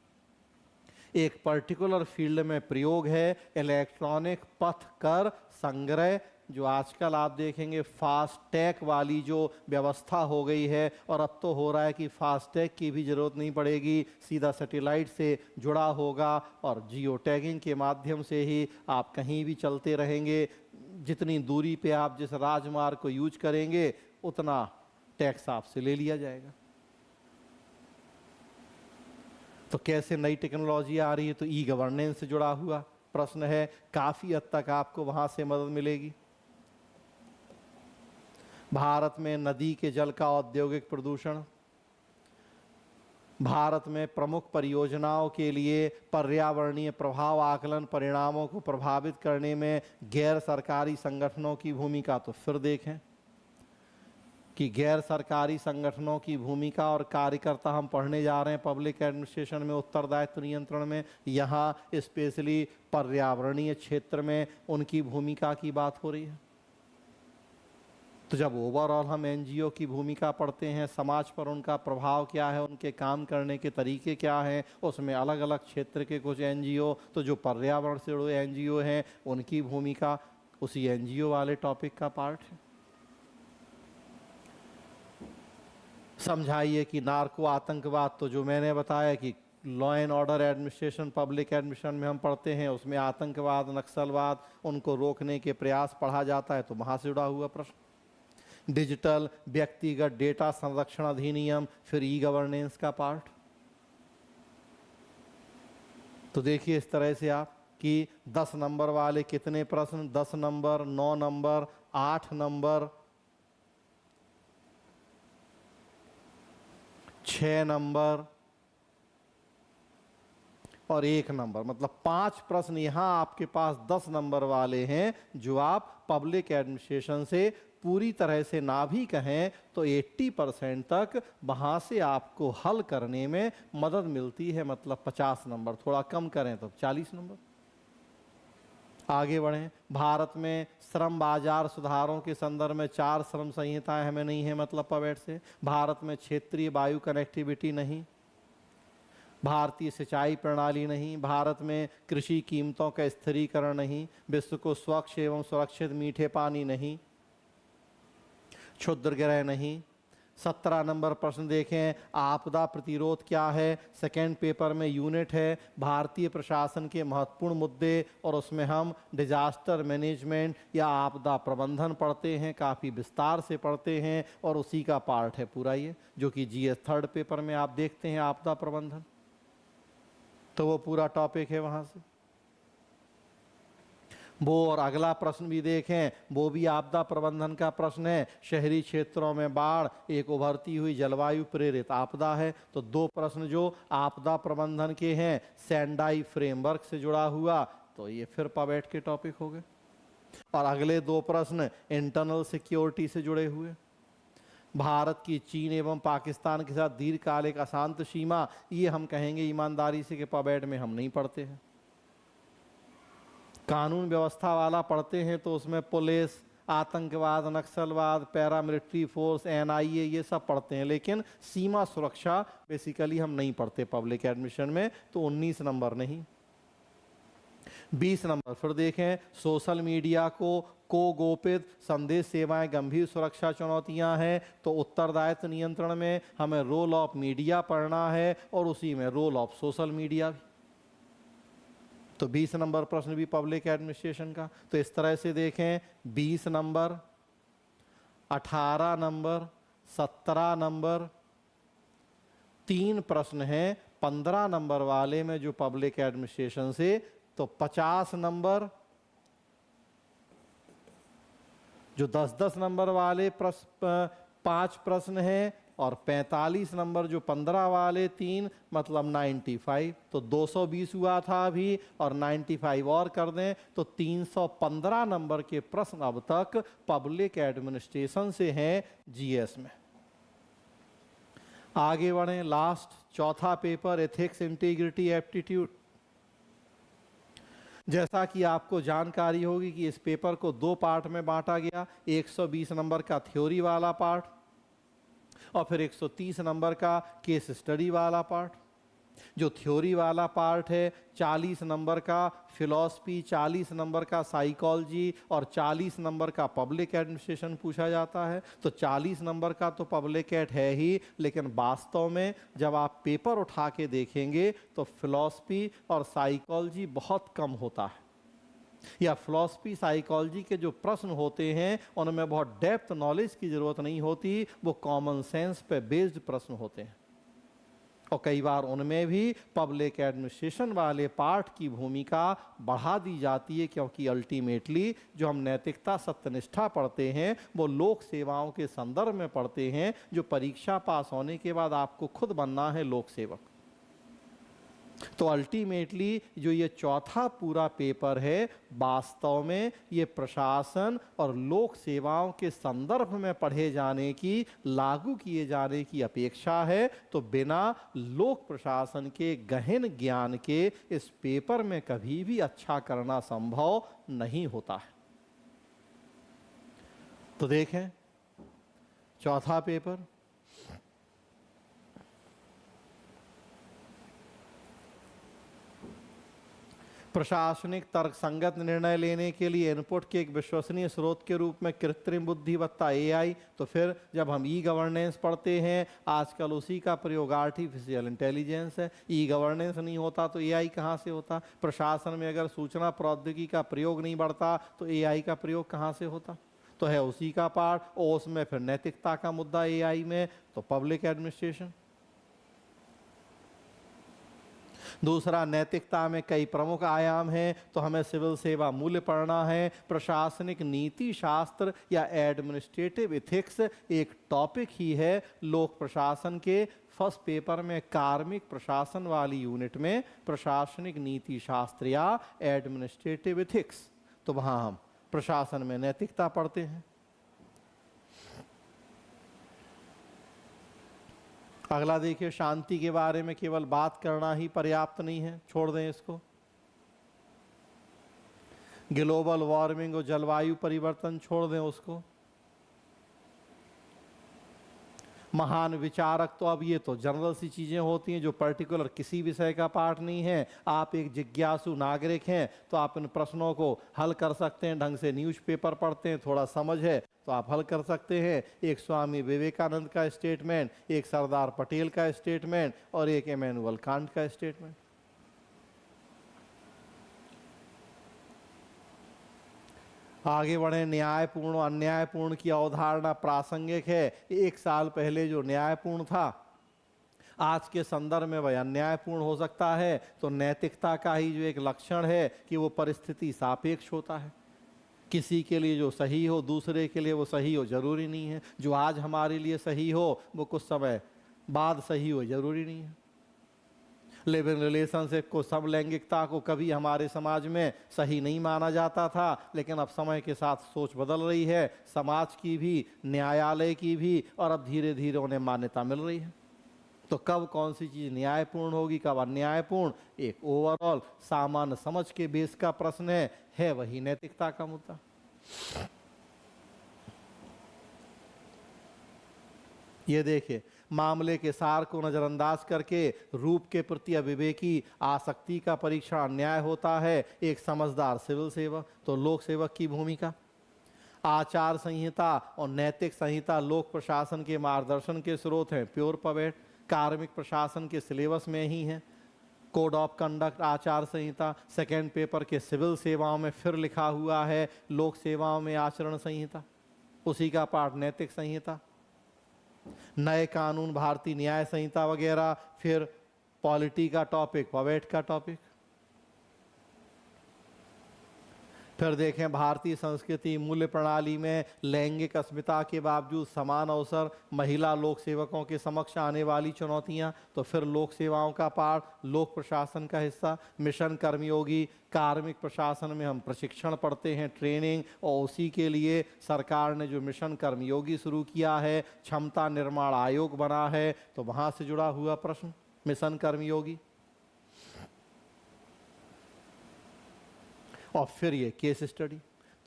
एक पर्टिकुलर फील्ड में प्रयोग है, इलेक्ट्रॉनिक पथ कर संग्रह। जो आजकल आप देखेंगे फास्टैग वाली जो व्यवस्था हो गई है, और अब तो हो रहा है कि फास्टैग की भी ज़रूरत नहीं पड़ेगी, सीधा सैटेलाइट से जुड़ा होगा, और जियो टैगिंग के माध्यम से ही आप कहीं भी चलते रहेंगे। जितनी दूरी पे आप जिस राजमार्ग को यूज करेंगे उतना टैक्स आपसे ले लिया जाएगा। तो कैसे नई टेक्नोलॉजी आ रही है, तो ई गवर्नेंस से जुड़ा हुआ प्रश्न है, काफ़ी हद तक आपको वहाँ से मदद मिलेगी। भारत में नदी के जल का औद्योगिक प्रदूषण, भारत में प्रमुख परियोजनाओं के लिए पर्यावरणीय प्रभाव आकलन परिणामों को प्रभावित करने में गैर सरकारी संगठनों की भूमिका। तो फिर देखें कि गैर सरकारी संगठनों की भूमिका और कार्यकर्ता हम पढ़ने जा रहे हैं पब्लिक एडमिनिस्ट्रेशन में उत्तरदायित्व नियंत्रण में। यहाँ स्पेशली पर्यावरणीय क्षेत्र में उनकी भूमिका की बात हो रही है। तो जब ओवरऑल हम एनजीओ की भूमिका पढ़ते हैं, समाज पर उनका प्रभाव क्या है, उनके काम करने के तरीके क्या हैं, उसमें अलग अलग क्षेत्र के कुछ एनजीओ, तो जो पर्यावरण से जुड़े एनजीओ हैं उनकी भूमिका उसी एनजीओ वाले टॉपिक का पार्ट है। समझाइए कि नार्को आतंकवाद, तो जो मैंने बताया कि law and order administration public administration में हम पढ़ते हैं, उसमें आतंकवाद नक्सलवाद उनको रोकने के प्रयास पढ़ा जाता है, तो वहाँ से जुड़ा हुआ प्रश्न। डिजिटल व्यक्तिगत डेटा संरक्षण अधिनियम, फिर ई गवर्नेंस का पार्ट। तो देखिए इस तरह से आप कि 10 नंबर वाले कितने प्रश्न, 10 नंबर, 9 नंबर, 8 नंबर, 6 नंबर और 1 नंबर, मतलब 5 प्रश्न यहाँ आपके पास 10 नंबर वाले हैं जो आप पब्लिक एडमिनिस्ट्रेशन से पूरी तरह से ना भी कहें तो 80% तक वहाँ से आपको हल करने में मदद मिलती है। मतलब 50 नंबर, थोड़ा कम करें तो 40 नंबर। आगे बढ़ें। भारत में श्रम बाजार सुधारों के संदर्भ में 4 श्रम संहिताएं हमें नहीं है, मतलब पवेट से। भारत में क्षेत्रीय वायु कनेक्टिविटी नहीं, भारतीय सिंचाई प्रणाली नहीं, भारत में कृषि कीमतों का स्थिरीकरण नहीं, विश्व को स्वच्छ एवं सुरक्षित मीठे पानी नहीं, क्षुद्रग्रह नहीं। 17 नंबर प्रश्न देखें, आपदा प्रतिरोध क्या है, सेकेंड पेपर में यूनिट है भारतीय प्रशासन के महत्वपूर्ण मुद्दे, और उसमें हम डिजास्टर मैनेजमेंट या आपदा प्रबंधन पढ़ते हैं, काफ़ी विस्तार से पढ़ते हैं, और उसी का पार्ट है पूरा ये, जो कि जीएस थर्ड पेपर में आप देखते हैं आपदा प्रबंधन, तो वो पूरा टॉपिक है वहाँ से वो। और अगला प्रश्न भी देखें, वो भी आपदा प्रबंधन का प्रश्न है। शहरी क्षेत्रों में बाढ़ एक उभरती हुई जलवायु प्रेरित आपदा है। तो 2 प्रश्न जो आपदा प्रबंधन के हैं, सेंडाई फ्रेमवर्क से जुड़ा हुआ, तो ये फिर पवेट के टॉपिक हो गए। और अगले 2 प्रश्न इंटरनल सिक्योरिटी से जुड़े हुए, भारत की चीन एवं पाकिस्तान के साथ दीर्घकालिक अशांत सीमा, ये हम कहेंगे ईमानदारी से कि पवेट में हम नहीं पढ़ते हैं। कानून व्यवस्था वाला पढ़ते हैं तो उसमें पुलिस, आतंकवाद, नक्सलवाद, पैरामिलिट्री फोर्स, एनआईए, ये सब पढ़ते हैं, लेकिन सीमा सुरक्षा बेसिकली हम नहीं पढ़ते पब्लिक एडमिशन में, तो 19 नंबर नहीं। 20 नंबर फिर देखें, सोशल मीडिया को गोपित संदेश सेवाएं गंभीर सुरक्षा चुनौतियां हैं, तो उत्तरदायित्व नियंत्रण में हमें रोल ऑफ मीडिया पढ़ना है, और उसी में रोल ऑफ सोशल मीडिया भी। तो 20 नंबर प्रश्न भी पब्लिक एडमिनिस्ट्रेशन का। तो इस तरह से देखें, 20 नंबर, 18 नंबर, 17 नंबर, 3 प्रश्न हैं 15 नंबर वाले में जो पब्लिक एडमिनिस्ट्रेशन से, तो 50 नंबर जो 10-10 नंबर वाले 5 प्रश्न हैं, और 45 नंबर जो 15 वाले 3, मतलब 95। तो 220 हुआ था अभी, और 95 और कर दें तो 315 नंबर के प्रश्न अब तक पब्लिक एडमिनिस्ट्रेशन से हैं जीएस में। आगे बढ़ें, लास्ट चौथा पेपर, एथिक्स, इंटीग्रिटी, एप्टीट्यूड। जैसा कि आपको जानकारी होगी कि इस पेपर को 2 पार्ट में बांटा गया, 120 नंबर का थ्योरी वाला पार्ट और फिर 130 नंबर का केस स्टडी वाला पार्ट। जो थ्योरी वाला पार्ट है 40 नंबर का फिलॉसफी, 40 नंबर का साइकोलॉजी और 40 नंबर का पब्लिक एडमिनिस्ट्रेशन पूछा जाता है। तो 40 नंबर का तो पब्लिक एड है ही, लेकिन वास्तव में जब आप पेपर उठा के देखेंगे तो फिलॉसफी और साइकोलॉजी बहुत कम होता है, या फिलॉसफी साइकोलॉजी के जो प्रश्न होते हैं उनमें बहुत डेप्थ नॉलेज की ज़रूरत नहीं होती, वो कॉमन सेंस पे बेस्ड प्रश्न होते हैं। और कई बार उनमें भी पब्लिक एडमिनिस्ट्रेशन वाले पार्ट की भूमिका बढ़ा दी जाती है, क्योंकि अल्टीमेटली जो हम नैतिकता सत्यनिष्ठा पढ़ते हैं वो लोक सेवाओं के संदर्भ में पढ़ते हैं, जो परीक्षा पास होने के बाद आपको खुद बनना है लोक सेवक। तो अल्टीमेटली जो ये चौथा पूरा पेपर है, वास्तव में ये प्रशासन और लोक सेवाओं के संदर्भ में पढ़े जाने की, लागू किए जाने की अपेक्षा है। तो बिना लोक प्रशासन के गहन ज्ञान के इस पेपर में कभी भी अच्छा करना संभव नहीं होता है। तो देखें चौथा पेपर, प्रशासनिक तर्कसंगत निर्णय लेने के लिए इनपुट के एक विश्वसनीय स्रोत के रूप में कृत्रिम बुद्धिमत्ता एआई। तो फिर जब हम ई गवर्नेंस पढ़ते हैं, आजकल उसी का प्रयोग आर्टिफिशियल इंटेलिजेंस है। ई गवर्नेंस नहीं होता तो एआई कहाँ से होता? प्रशासन में अगर सूचना प्रौद्योगिकी का प्रयोग नहीं बढ़ता तो एआई का प्रयोग कहाँ से होता? तो है उसी का पार्ट, और उसमें फिर नैतिकता का मुद्दा एआई में, तो पब्लिक एडमिनिस्ट्रेशन। दूसरा, नैतिकता में कई प्रमुख आयाम हैं, तो हमें सिविल सेवा मूल्य पढ़ना है। प्रशासनिक नीति शास्त्र या एडमिनिस्ट्रेटिव इथिक्स एक टॉपिक ही है लोक प्रशासन के। फर्स्ट पेपर में कार्मिक प्रशासन वाली यूनिट में प्रशासनिक नीति शास्त्र या एडमिनिस्ट्रेटिव इथिक्स, तो वहाँ हम प्रशासन में नैतिकता पढ़ते हैं। अगला देखिए, शांति के बारे में केवल बात करना ही पर्याप्त नहीं है, छोड़ दें इसको। ग्लोबल वार्मिंग और जलवायु परिवर्तन छोड़ दें उसको। महान विचारक, तो अब ये तो जनरल सी चीजें होती हैं जो पर्टिकुलर किसी विषय का पार्ट नहीं है। आप एक जिज्ञासु नागरिक हैं तो आप इन प्रश्नों को हल कर सकते हैं, ढंग से न्यूज़पेपर पढ़ते हैं, थोड़ा समझ है तो आप हल कर सकते हैं। एक स्वामी विवेकानंद का स्टेटमेंट, एक सरदार पटेल का स्टेटमेंट और एक इमैनुअल कांट का स्टेटमेंट। आगे बढ़े, न्यायपूर्ण और अन्यायपूर्ण की अवधारणा प्रासंगिक है। एक साल पहले जो न्यायपूर्ण था आज के संदर्भ में वह अन्यायपूर्ण हो सकता है। तो नैतिकता का ही जो एक लक्षण है कि वो परिस्थिति सापेक्ष होता है। किसी के लिए जो सही हो दूसरे के लिए वो सही हो जरूरी नहीं है। जो आज हमारे लिए सही हो वो कुछ समय बाद सही हो जरूरी नहीं है। लिविंग रिलेशनशिप को, समलैंगिकता को कभी हमारे समाज में सही नहीं माना जाता था, लेकिन अब समय के साथ सोच बदल रही है, समाज की भी, न्यायालय की भी, और अब धीरे धीरे उन्हें मान्यता मिल रही है। तो कब कौन सी चीज़ न्यायपूर्ण होगी, कब अन्यायपूर्ण, एक ओवरऑल सामान्य समझ के बेस का प्रश्न है वही नैतिकता का मुद्दा। ये देखिए, मामले के सार को नजरअंदाज करके रूप के प्रति अविवेकी आसक्ति का परीक्षण अन्याय होता है। एक समझदार सिविल सेवक, तो लोक सेवक की भूमिका। आचार संहिता और नैतिक संहिता लोक प्रशासन के मार्गदर्शन के स्रोत हैं। प्योर पवेट कार्मिक प्रशासन के सिलेबस में ही है। कोड ऑफ कंडक्ट, आचार संहिता सेकेंड पेपर के सिविल सेवाओं में फिर लिखा हुआ है। लोक सेवाओं में आचरण संहिता, उसी का पार्ट नैतिक संहिता। नए कानून, भारतीय न्याय संहिता वगैरह, फिर पॉलिटी का टॉपिक, पवेट का टॉपिक। फिर देखें, भारतीय संस्कृति मूल्य प्रणाली में लैंगिक अस्मिता के बावजूद समान अवसर, महिला लोक सेवकों के समक्ष आने वाली चुनौतियां, तो फिर लोक सेवाओं का पार्ट, लोक प्रशासन का हिस्सा। मिशन कर्मयोगी, कार्मिक प्रशासन में हम प्रशिक्षण पढ़ते हैं, ट्रेनिंग, और उसी के लिए सरकार ने जो मिशन कर्मयोगी शुरू किया है, क्षमता निर्माण आयोग बना है, तो वहाँ से जुड़ा हुआ प्रश्न मिशन कर्मयोगी। और फिर ये केस स्टडी।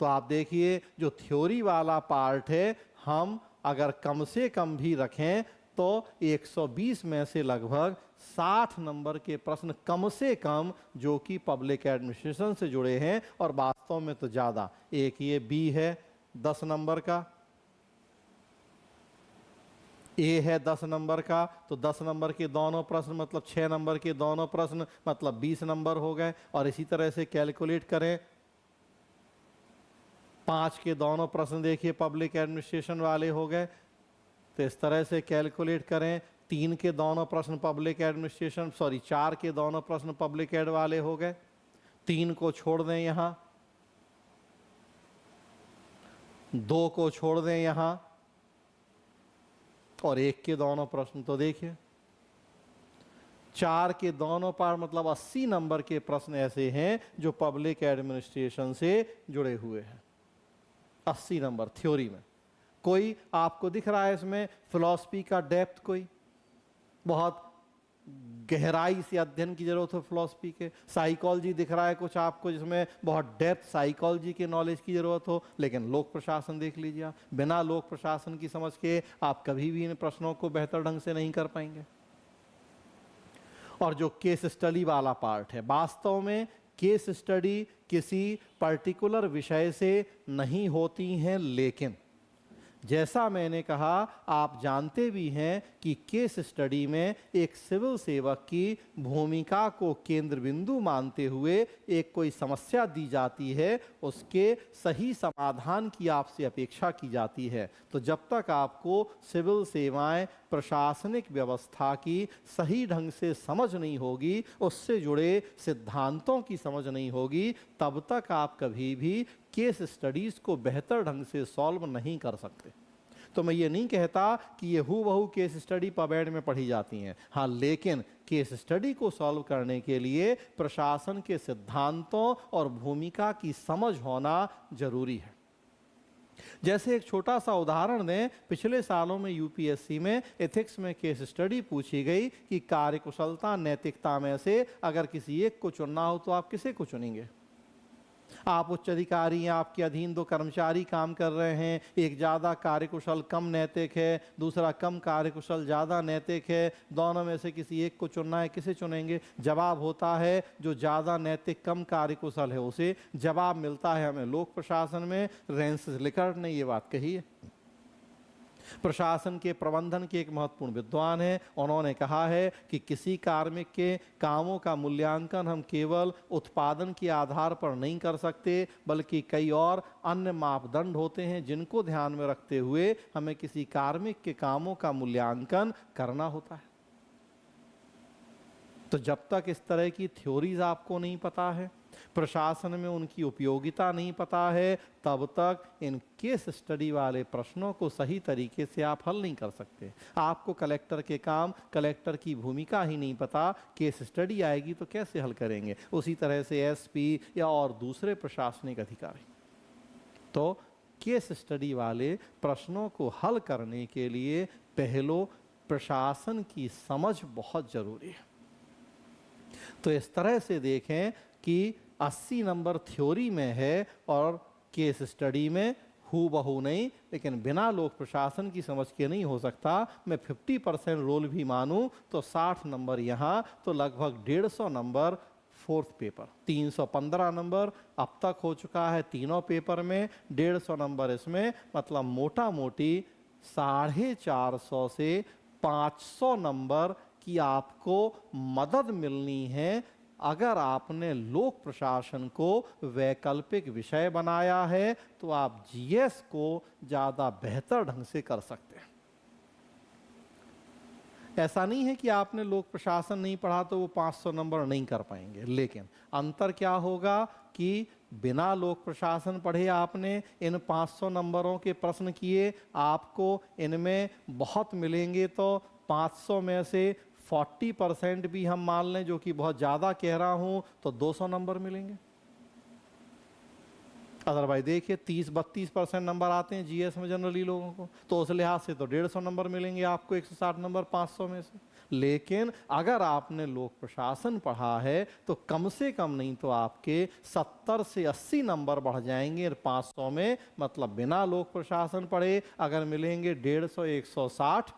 तो आप देखिए, जो थ्योरी वाला पार्ट है, हम अगर कम से कम भी रखें तो 120 में से लगभग 60 नंबर के प्रश्न कम से कम जो कि पब्लिक एडमिनिस्ट्रेशन से जुड़े हैं, और वास्तव में तो ज़्यादा। एक ये बी है 10 नंबर का, ए है 10 नंबर का, तो 10 नंबर के दोनों प्रश्न मतलब 6 नंबर के दोनों प्रश्न मतलब 20 नंबर हो गए। और इसी तरह से कैलकुलेट करें, 5 के दोनों प्रश्न देखिए पब्लिक एडमिनिस्ट्रेशन वाले हो गए। तो इस तरह से कैलकुलेट करें 3 के दोनों प्रश्न पब्लिक एडमिनिस्ट्रेशन, सॉरी 4 के दोनों प्रश्न पब्लिक एड वाले हो गए। 3 को छोड़ दें यहाँ, 2 को छोड़ दें यहाँ, और 1 के दोनों प्रश्न। तो देखिए 4 के दोनों पार मतलब 80 नंबर के प्रश्न ऐसे हैं जो पब्लिक एडमिनिस्ट्रेशन से जुड़े हुए हैं। 80 नंबर थ्योरी में। कोई आपको दिख रहा है इसमें फिलॉसफी का डेप्थ, कोई बहुत गहराई से अध्ययन की जरूरत है फिलॉसफी के। साइकोलॉजी दिख रहा है कुछ आपको जिसमें बहुत डेप्थ साइकोलॉजी के नॉलेज की जरूरत हो। लेकिन लोक प्रशासन देख लीजिए आप, बिना लोक प्रशासन की समझ के आप कभी भी इन प्रश्नों को बेहतर ढंग से नहीं कर पाएंगे। और जो केस स्टडी वाला पार्ट है, वास्तव में केस स्टडी किसी पर्टिकुलर विषय से नहीं होती हैं, लेकिन जैसा मैंने कहा आप जानते भी हैं कि केस स्टडी में एक सिविल सेवक की भूमिका को केंद्र बिंदु मानते हुए एक कोई समस्या दी जाती है, उसके सही समाधान की आपसे अपेक्षा की जाती है। तो जब तक आपको सिविल सेवाएं प्रशासनिक व्यवस्था की सही ढंग से समझ नहीं होगी, उससे जुड़े सिद्धांतों की समझ नहीं होगी, तब तक आप कभी भी केस स्टडीज को बेहतर ढंग से सॉल्व नहीं कर सकते। तो मैं ये नहीं कहता कि ये हूबहू केस स्टडी पबेड में पढ़ी जाती हैं, हाँ, लेकिन केस स्टडी को सॉल्व करने के लिए प्रशासन के सिद्धांतों और भूमिका की समझ होना जरूरी है। जैसे एक छोटा सा उदाहरण दें, पिछले सालों में यूपीएससी में एथिक्स में केस स्टडी पूछी गई कि कार्यकुशलता नैतिकता में से अगर किसी एक को चुनना हो तो आप किसे को चुनेंगे? आप उच्च अधिकारी हैं, आपके अधीन 2 कर्मचारी काम कर रहे हैं, एक ज़्यादा कार्यकुशल कम नैतिक है, दूसरा कम कार्यकुशल ज़्यादा नैतिक है, दोनों में से किसी एक को चुनना है, किसे चुनेंगे? जवाब होता है जो ज़्यादा नैतिक कम कार्यकुशल है उसे। जवाब मिलता है हमें लोक प्रशासन में। रेंसिस लिकर्ट ने ये बात कही है। प्रशासन के प्रबंधन के एक महत्वपूर्ण विद्वान हैं, उन्होंने कहा है कि किसी कार्मिक के कामों का मूल्यांकन हम केवल उत्पादन के आधार पर नहीं कर सकते, बल्कि कई और अन्य मापदंड होते हैं जिनको ध्यान में रखते हुए हमें किसी कार्मिक के कामों का मूल्यांकन करना होता है। तो जब तक इस तरह की थ्योरीज आपको नहीं पता है, प्रशासन में उनकी उपयोगिता नहीं पता है, तब तक इन केस स्टडी वाले प्रश्नों को सही तरीके से आप हल नहीं कर सकते। आपको कलेक्टर के काम, कलेक्टर की भूमिका ही नहीं पता, केस स्टडी आएगी तो कैसे हल करेंगे? उसी तरह से एसपी या और दूसरे प्रशासनिक अधिकारी। तो केस स्टडी वाले प्रश्नों को हल करने के लिए पहले प्रशासन की समझ बहुत जरूरी है। तो इस तरह से देखें कि 80 नंबर थ्योरी में है और केस स्टडी में हूबहू नहीं, लेकिन बिना लोक प्रशासन की समझ के नहीं हो सकता। मैं 50% रोल भी मानूं तो 60 नंबर यहाँ, तो लगभग 150 नंबर फोर्थ पेपर। 315 नंबर अब तक हो चुका है तीनों पेपर में, 150 नंबर इसमें, मतलब मोटा मोटी 450 से 500 नंबर की आपको मदद मिलनी है अगर आपने लोक प्रशासन को वैकल्पिक विषय बनाया है, तो आप जीएस को ज़्यादा बेहतर ढंग से कर सकते हैं। ऐसा नहीं है कि आपने लोक प्रशासन नहीं पढ़ा तो वो 500 नंबर नहीं कर पाएंगे, लेकिन अंतर क्या होगा कि बिना लोक प्रशासन पढ़े आपने इन 500 नंबरों के प्रश्न किए, आपको इनमें बहुत मिलेंगे। तो 500 में से 40% भी हम मान लें, जो कि बहुत ज़्यादा कह रहा हूं, तो 200 नंबर मिलेंगे। अदरवाइज देखिए 30-32% नंबर आते हैं जीएस में जनरली लोगों को, तो उस लिहाज से तो 150 नंबर मिलेंगे आपको 160 नंबर 500 में से। लेकिन अगर आपने लोक प्रशासन पढ़ा है तो कम से कम नहीं तो आपके 70 से 80 नंबर बढ़ जाएंगे 500 में। मतलब बिना लोक प्रशासन पढ़े अगर मिलेंगे 150-160,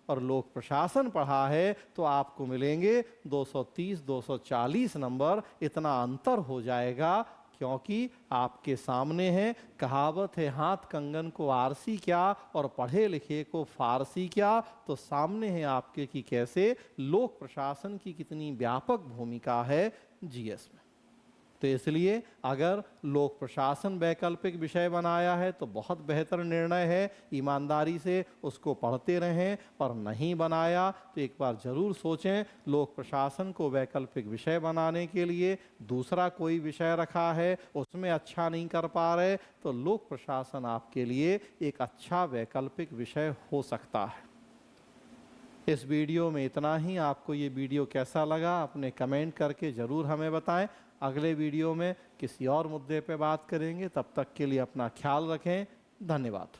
और लोक प्रशासन पढ़ा है तो आपको मिलेंगे 230-240 नंबर। इतना अंतर हो जाएगा क्योंकि आपके सामने है, कहावत है हाथ कंगन को आरसी क्या और पढ़े लिखे को फारसी क्या। तो सामने है आपके कि कैसे लोक प्रशासन की कितनी व्यापक भूमिका है जीएस में। तो इसलिए अगर लोक प्रशासन वैकल्पिक विषय बनाया है तो बहुत बेहतर निर्णय है, ईमानदारी से उसको पढ़ते रहें। पर नहीं बनाया तो एक बार ज़रूर सोचें, लोक प्रशासन को वैकल्पिक विषय बनाने के लिए दूसरा कोई विषय रखा है, उसमें अच्छा नहीं कर पा रहे, तो लोक प्रशासन आपके लिए एक अच्छा वैकल्पिक विषय हो सकता है। इस वीडियो में इतना ही। आपको ये वीडियो कैसा लगा अपने कमेंट करके ज़रूर हमें बताएं। अगले वीडियो में किसी और मुद्दे पर बात करेंगे। तब तक के लिए अपना ख्याल रखें। धन्यवाद।